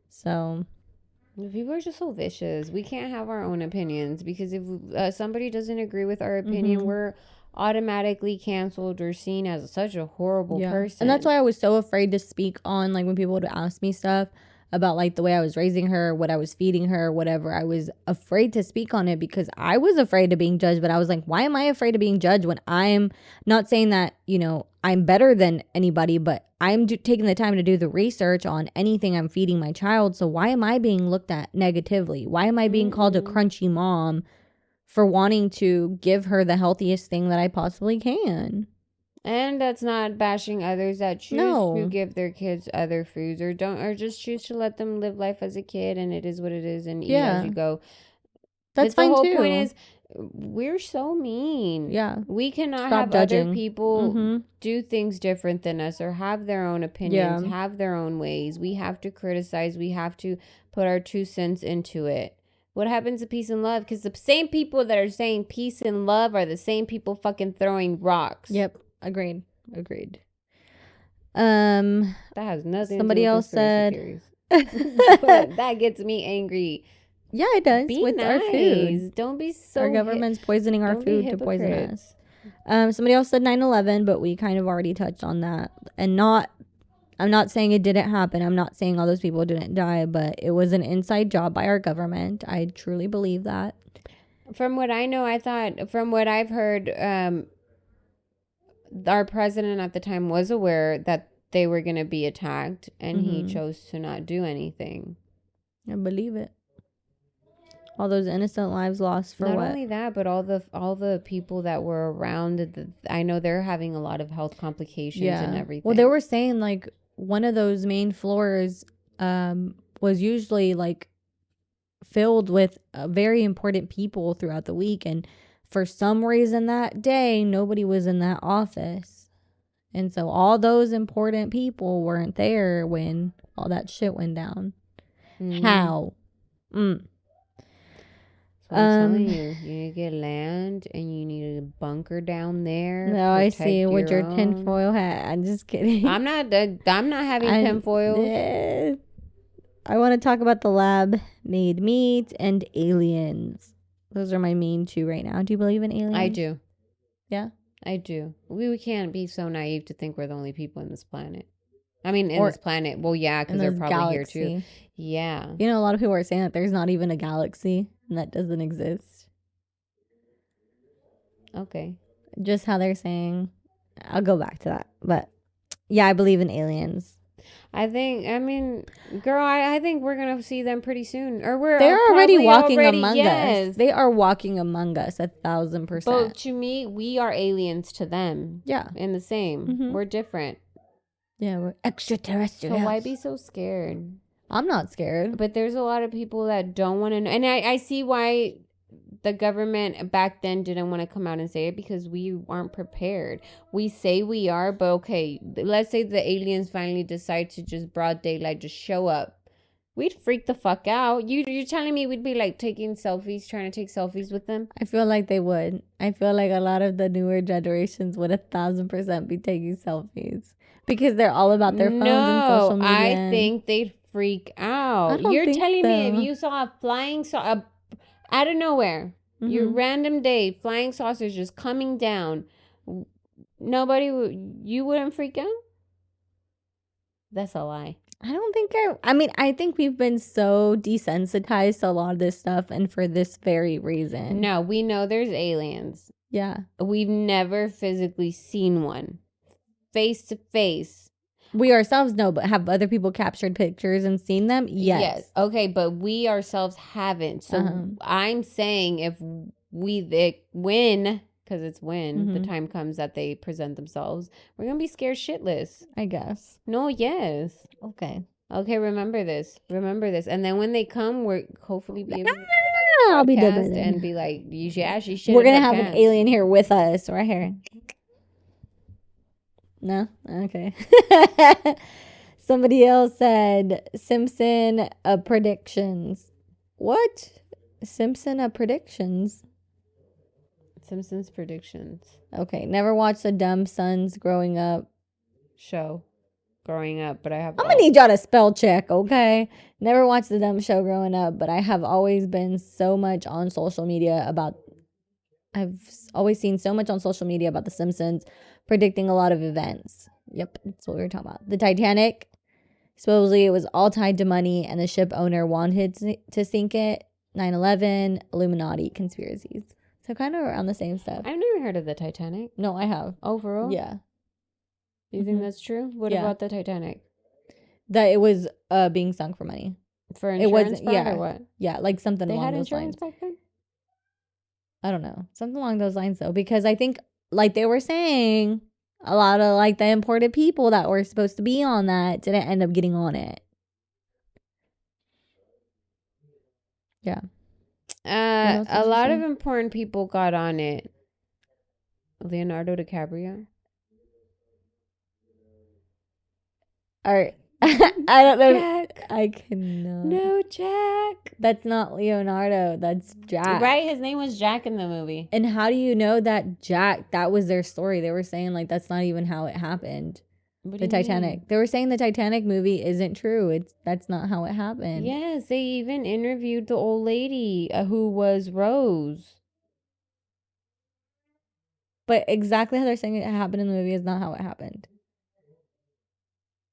So people are just so vicious. We can't have our own opinions because if somebody doesn't agree with our opinion, we're automatically canceled or seen as such a horrible person. And that's why I was so afraid to speak on, like, when people would ask me stuff about like the way I was raising her, what I was feeding her, whatever. I was afraid to speak on it because I was afraid of being judged. But I was like, why am I afraid of being judged when I'm not saying that, I'm better than anybody, but I'm taking the time to do the research on anything I'm feeding my child. So why am I being looked at negatively? Why am I being called a crunchy mom for wanting to give her the healthiest thing that I possibly can? And that's not bashing others that choose to give their kids other foods or just choose to let them live life as a kid, and it is what it is, and eat as you go. That's fine too. The whole point is we're so mean. Yeah. We cannot have judging. Other people do things different than us or have their own opinions, have their own ways. We have to criticize. We have to put our 2 cents into it. What happens to peace and love? Because the same people that are saying peace and love are the same people fucking throwing rocks. Yep. Agreed. That has nothing somebody to do with else said that gets me angry. Yeah, it does. Be with nice. Our food. Don't be so our government's poisoning our food to poison us. Somebody else said 9/11, but we kind of already touched on that. And I'm not saying it didn't happen. I'm not saying all those people didn't die, but it was an inside job by our government. I truly believe that. From what I know, from what I've heard, our president at the time was aware that they were going to be attacked, and he chose to not do anything. I believe it. All those innocent lives lost for not what? Not only that, but all the people that were around. I know they're having a lot of health complications and everything. Well, they were saying like one of those main floors was usually like filled with very important people throughout the week, and for some reason that day nobody was in that office, and so all those important people weren't there when all that shit went down. How? So I'm telling you, you need to get land and you need a bunker down there. No, I see. With your tinfoil hat. I'm just kidding. I'm not having tinfoil. I want to talk about the lab-made meat and aliens. Those are my main 2 right now. Do you believe in aliens? I do. Yeah? I do. We can't be so naive to think we're the only people in this planet. I mean, this planet. Well, yeah, because they're probably here too. Yeah. You know, a lot of people are saying that there's not even a galaxy and that doesn't exist. Okay. Just how they're saying. I'll go back to that. But yeah, I believe in aliens. I mean, girl, I think we're going to see them pretty soon. Or we're They're already probably walking already, among yes. us. They are walking among us 1,000%. But to me, we are aliens to them. Yeah. In the same. Mhm. We're different. Yeah, we're extraterrestrials. So why be so scared? I'm not scared. But there's a lot of people that don't want to know. And I see why the government back then didn't want to come out and say it, because we aren't prepared. We say we are, but okay, let's say the aliens finally decide to just broad daylight just show up. We'd freak the fuck out. You're telling me we'd be like taking selfies, trying to take selfies with them? I feel like they would. I feel like a lot of the newer generations would 1,000% be taking selfies because they're all about their phones and social media. I think they'd freak out. I don't You're think telling me if so. you saw a flying out of nowhere, your random day, flying saucers just coming down, you wouldn't freak out? That's a lie. I don't think I mean, I think we've been so desensitized to a lot of this stuff, and for this very reason. No, we know there's aliens. Yeah. We've never physically seen one face to face. We ourselves know, but have other people captured pictures and seen them? Yes. Okay, but we ourselves haven't. So I'm saying if when, because it's when the time comes that they present themselves, we're going to be scared shitless. I guess. No, yes. Okay. Okay, remember this. And then when they come, we're hopefully be able to do I'll another be dead by podcast then. and be like, you should. We're going to have an alien here with us right here. No? Okay. Somebody else said Simpson predictions. What? Simpsons predictions? Okay. Never watched the Dumb Sons growing up show growing up, but I have. I'm gonna need y'all to spell check, okay? Never watched the Dumb Show growing up, but I have always been so much on social media about. I've always seen so much on social media about The Simpsons predicting a lot of events. Yep, that's what we were talking about. The Titanic, supposedly it was all tied to money and the ship owner wanted to sink it. 9/11, Illuminati, conspiracies. So kind of around the same stuff. I've never heard of the Titanic. No, I have. Oh, for real? Yeah. You think that's true? What about the Titanic? That it was being sunk for money. For insurance fraud or what? Yeah, like something along those lines. They had insurance back then? I don't know. Something along those lines, though. Because I think, like they were saying, a lot of, like, the imported people that were supposed to be on that didn't end up getting on it. Yeah. A lot of important people got on it. Leonardo DiCaprio. All right. I don't know. Jack. I cannot. No, Jack. That's not Leonardo. That's Jack. Right? His name was Jack in the movie. And how do you know that Jack, that was their story? They were saying, like, that's not even how it happened. The Titanic. Mean? They were saying the Titanic movie isn't true. That's not how it happened. Yes, they even interviewed the old lady who was Rose. But exactly how they're saying it happened in the movie is not how it happened.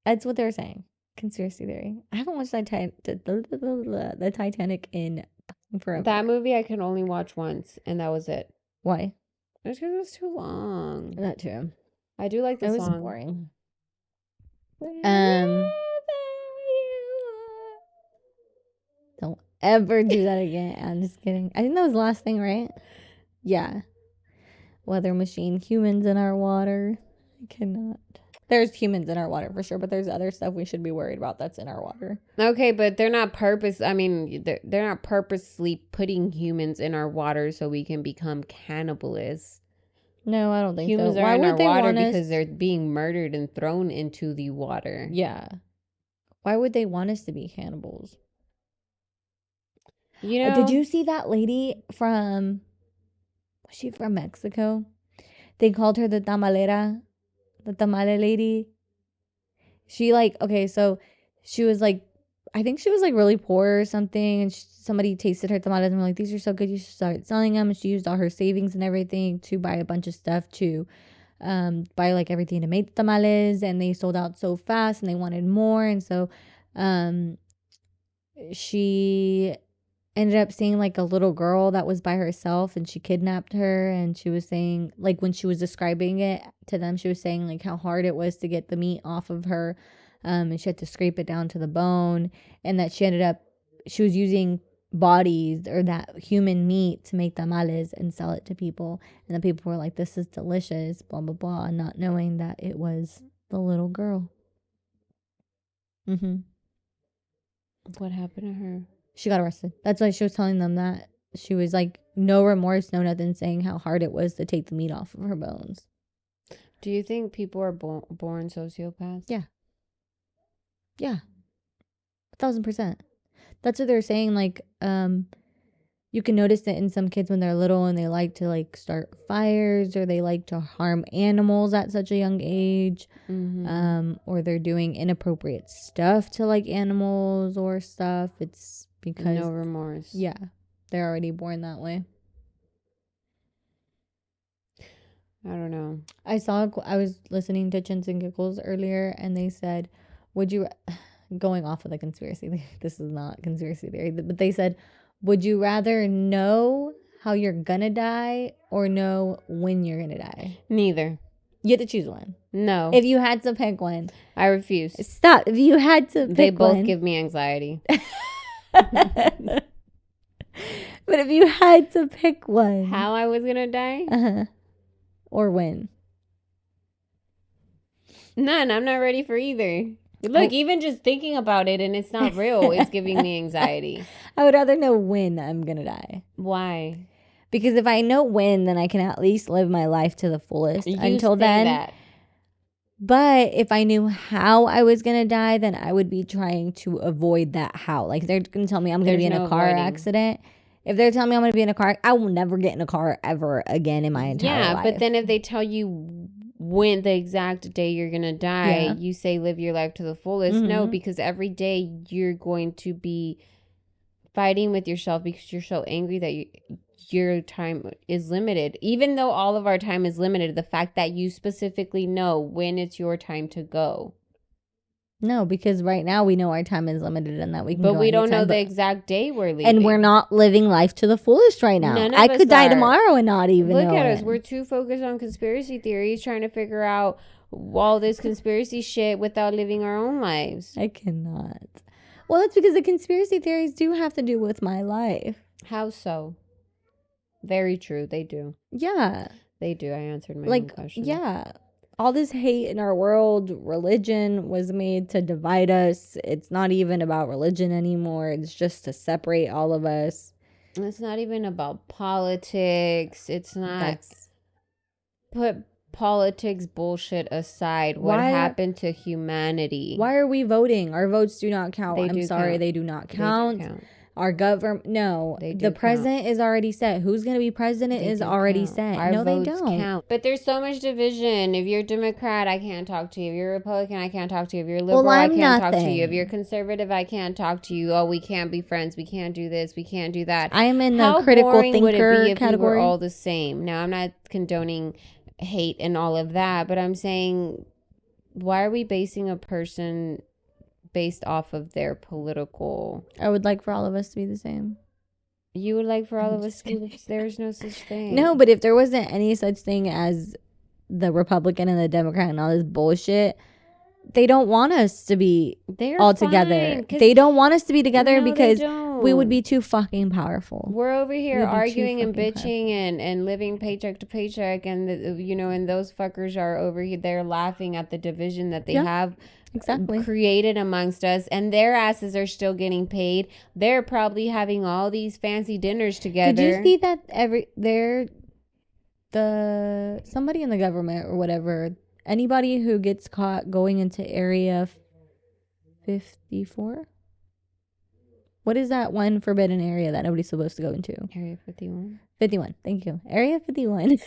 That's what they were saying. Conspiracy theory. I haven't watched the Titanic in forever. That movie I can only watch once, and that was it. Why? It's because it was too long. That too. I do like the song. It was boring. Don't ever do that again. I'm just kidding. I think that was the last thing, right? Yeah. Weather machine. Humans in our water. I cannot. There's humans in our water for sure, but there's other stuff we should be worried about that's in our water. Okay, but they're not they're not purposely putting humans in our water so we can become cannibalists. No, I don't think humans so. Humans are in our water because they're being murdered and thrown into the water. Yeah. Why would they want us to be cannibals? You know, did you see that lady was she from Mexico? They called her the tamalera. The tamale lady. She so she was like, I think she was like really poor or something, and somebody tasted her tamales and were like, these are so good, you should start selling them. And she used all her savings and everything to buy a bunch of stuff to buy like everything to make the tamales, and they sold out so fast and they wanted more, and so she ended up seeing like a little girl that was by herself and she kidnapped her, and she was saying, like, when she was describing it to them, she was saying like how hard it was to get the meat off of her, and she had to scrape it down to the bone, and that she was using bodies or that human meat to make tamales and sell it to people, and the people were like, this is delicious, blah blah blah, not knowing that it was the little girl. What happened to her? She got arrested. That's why she was telling them that. She was like, no remorse, no nothing, saying how hard it was to take the meat off of her bones. Do you think people are born sociopaths? Yeah. 1,000%. That's what they're saying. Like, you can notice it in some kids when they're little and they like to like start fires, or they like to harm animals at such a young age. Or they're doing inappropriate stuff to like animals or stuff. It's because no remorse. Yeah, they're already born that way. I don't know. I was listening to Chins and Giggles earlier, and they said, would you, going off of the conspiracy theory, this is not conspiracy theory, but they said, would you rather know how you're gonna die or know when you're gonna die? Neither. You have to choose one. No. If you had to pick one. I refuse. Stop. If you had to pick one. They both give me anxiety. But if you had to pick one. How I was gonna die? Or when? None. I'm not ready for either. Look, even just thinking about it and it's not real, it's giving me anxiety. I would rather know when I'm gonna die. Why? Because if I know when, then I can at least live my life to the fullest until then. That. But if I knew how I was going to die, then I would be trying to avoid that how. Like, they're going to tell me I'm going to be in a car accident. If they're telling me I'm going to be in a car, I will never get in a car ever again in my entire life. Yeah, but then if they tell you when the exact day you're going to die, you say live your life to the fullest. No, because every day you're going to be fighting with yourself because you're so angry that your time is limited. Even though all of our time is limited, the fact that you specifically know when it's your time to go. No, because right now we know our time is limited and that we can go. But we don't know the exact day we're leaving. And we're not living life to the fullest right now. I could die tomorrow and not even know. Look at us. We're too focused on conspiracy theories, trying to figure out all this conspiracy shit without living our own lives. I cannot. Well, that's because the conspiracy theories do have to do with my life. How so? Very true. They do. Yeah. They do. I answered my own question. Yeah. All this hate in our world, religion was made to divide us. It's not even about religion anymore. It's just to separate all of us. It's not even about politics. It's not. Put politics bullshit aside. What happened to humanity? Why are we voting? Our votes do not count. I'm sorry, they do not count. They do count. Our government, no, the president is already set. Who's going to be president is already set. No, they don't count. But there's so much division. If you're Democrat, I can't talk to you. If you're Republican, I can't talk to you. If you're liberal, I can't talk to you. If you're conservative, I can't talk to you. Oh, we can't be friends. We can't do this. We can't do that. I am in the critical thinker would it be if category. We were all the same? Now, I'm not condoning hate and all of that, but I'm saying, why are we basing a person based off of their political? I would like for all of us to be the same. You would like for all of us to be there's no such thing. No, but if there wasn't any such thing as the Republican and the Democrat and all this bullshit, they don't want us to be all together. They don't want us to be together because we would be too fucking powerful. We're over here arguing and bitching and living paycheck to paycheck, and and those fuckers are over here. They're laughing at the division that they have created amongst us, and their asses are still getting paid. They're probably having all these fancy dinners together. Did you see that somebody in the government or whatever, anybody who gets caught going into Area 54? What is that one forbidden area that nobody's supposed to go into? Area 51. 51. Thank you. Area 51.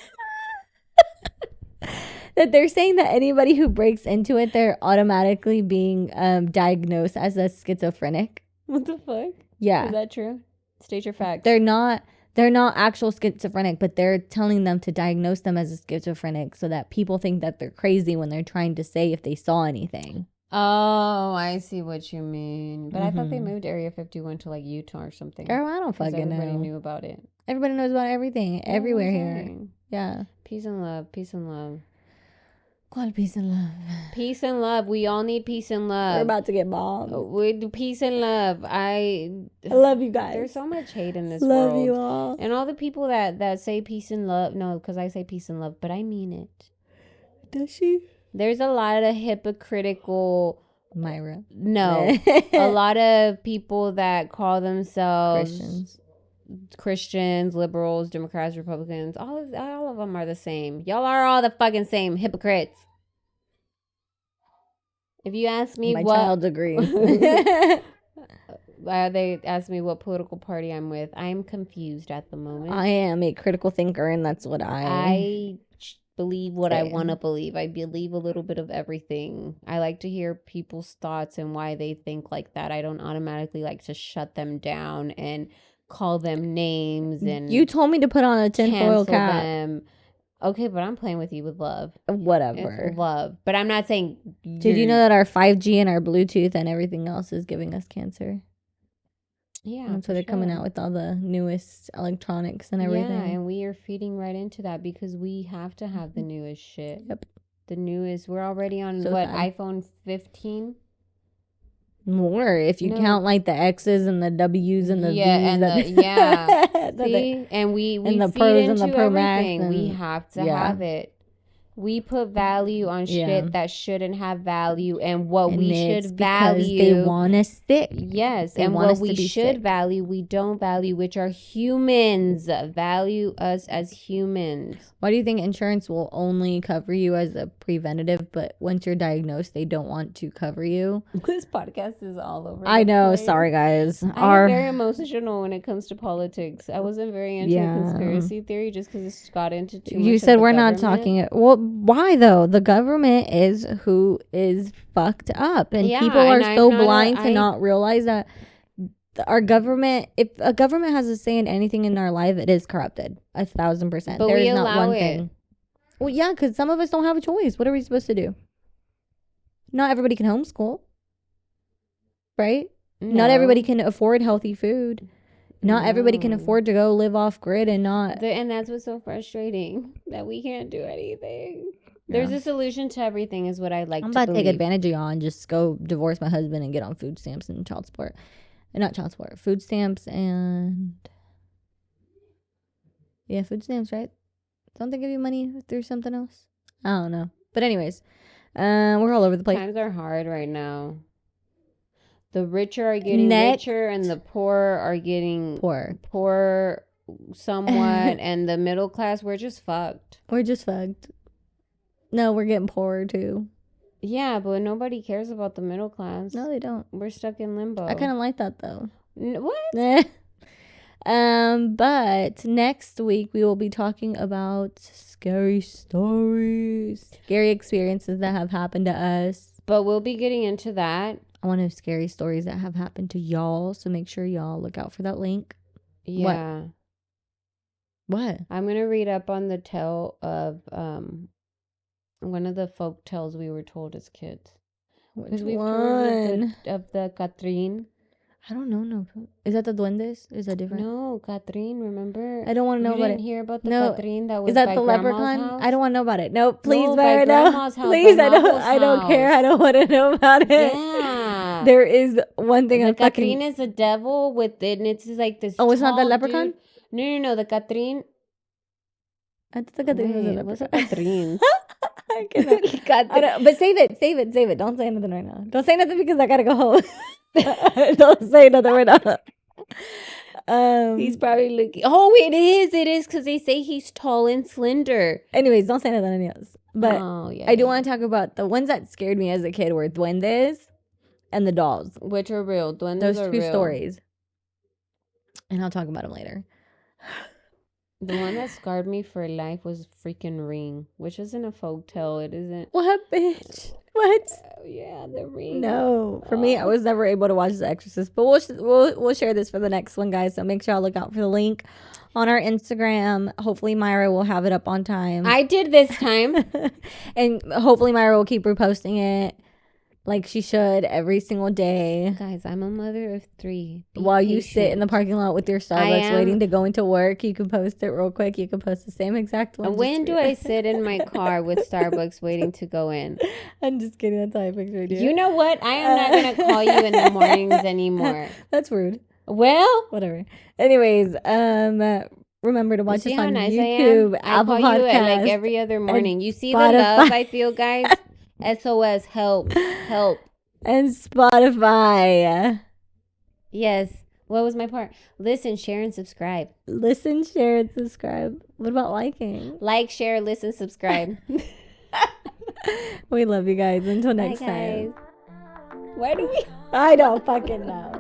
That they're saying that anybody who breaks into it, they're automatically being diagnosed as a schizophrenic. What the fuck? Yeah. Is that true? State your facts. They're not actual schizophrenic, but they're telling them to diagnose them as a schizophrenic so that people think that they're crazy when they're trying to say if they saw anything. Oh, I see what you mean. But I thought they moved Area 51 to like Utah or something. Girl, I don't 'Cause fucking everybody know. knew about it. Everybody knows about everything, That's what I'm everywhere here. saying. Yeah. Peace and love. Peace and love. God, peace and love. Peace and love. We all need peace and love. We're about to get bombed. With peace and love. I love you guys. There's so much hate in this love world. You all. And all the people that say peace and love. No, because I say peace and love, but I mean it. Does she? There's a lot of hypocritical Myra. No. A lot of people that call themselves Christians, liberals, Democrats, Republicans, all of them are the same. Y'all are all the fucking same hypocrites. If you ask me my child agrees. They asked me what political party I'm with. I'm confused at the moment. I am a critical thinker, and that's what I believe what I want to believe. I believe a little bit of everything. I like to hear people's thoughts and why they think like that. I don't automatically like to shut them down and call them names. And you told me to put on a tinfoil cap. Them. Okay, but I'm playing with you with love. Whatever. It's love. But I'm not saying... Did you know that our 5G and our Bluetooth and everything else is giving us cancer? Yeah. That's why they're coming out with all the newest electronics and everything. Yeah, and we are feeding right into that because we have to have the newest shit. Yep. The newest. We're already on, iPhone 15? More if you count like the X's and the W's and the V's. And See? And we and the feed pros into and the Pro Max. And we have to have it. We put value on shit that shouldn't have value, and what we should value. They want us sick. Yes, and what we should value, we don't value, which are humans. Value us as humans. Why do you think insurance will only cover you as a preventative, but once you're diagnosed, they don't want to cover you? This podcast is all over. I know. Sorry, guys. I'm very emotional when it comes to politics. I wasn't very into conspiracy theory just because it got into too much. You said we're not talking. Well, why though? The government is who is fucked up, and people are so blind to not realize that our government, if a government has a say in anything in our life, it is corrupted 1,000%. But there is not one thing. Well, yeah, because some of us don't have a choice. What are we supposed to do? Not everybody can homeschool, right? No. Not everybody can afford healthy food. Not everybody can afford to go live off grid and not. And that's what's so frustrating, that we can't do anything. There's a solution to everything, is what I like. I'm about to take advantage of y'all and just go divorce my husband and get on food stamps and child support. Not child support, food stamps and food stamps, right? Don't they give you money through something else? I don't know. But anyways, we're all over the place. Times are hard right now. The richer are getting richer, and the poor are getting poor somewhat, and the middle class, we're just fucked. We're just fucked. No, we're getting poorer too. Yeah, but nobody cares about the middle class. No, they don't. We're stuck in limbo. I kind of like that though. What? But next week we will be talking about scary stories, scary experiences that have happened to us. But we'll be getting into that. I want to have scary stories that have happened to y'all, so make sure y'all look out for that link. Yeah. What? I'm gonna read up on the tale of one of the folk tales we were told as kids. Which one? Of the Catherine. I don't know. No, is that the duendes? Is that different? No, Catherine. Remember? I don't want to know about it. You didn't hear about the Catherine that was. Is that the leprechaun? House? I don't want to know about it. No, please, Myra, no. Please, I don't care. I don't want to know about it. Yeah. There is one thing. The Catherine is a devil with it, and it's like this. Oh, it's not the leprechaun. Dude. No. The Catherine. I thought the Catherine was a leprechaun. What's a Catherine? I cannot. But save it. Don't say anything right now. Don't say nothing because I gotta go home. Don't say nothing right now. He's probably looking. Oh, it is because they say he's tall and slender. Anyways, don't say nothing else. But I do want to talk about the ones that scared me as a kid were duendes and the dolls, which are real. Duendes those are two real. stories, and I'll talk about them later. The one that scarred me for life was freaking Ring, which isn't a folk tale. It isn't. What, bitch? What? Yeah, the Ring. No, for me, I was never able to watch The Exorcist, but we'll share this for the next one, guys. So make sure y'all look out for the link on our Instagram. Hopefully, Myra will have it up on time. I did this time, and hopefully, Myra will keep reposting it. like she should every single day. Guys, I'm a mother of 3. Be While you sit in the patient. parking lot with your Starbucks waiting to go into work, you can post it real quick. You can post the same exact one. When do I sit in my car with Starbucks waiting to go in? I'm just kidding. That's how I pictured you. You know what? I am not going to call you in the mornings anymore. That's rude. Well, whatever. Anyways, remember to watch us on YouTube, Apple I call you Podcasts, like every other morning. You see Spotify. the love I feel, guys? SOS, help, help. And Spotify. Yes. What was my part? Listen, share, and subscribe. Listen, share, and subscribe. What about liking? Like, share, listen, subscribe. We love you guys. Until next time. Why do we? I don't fucking know.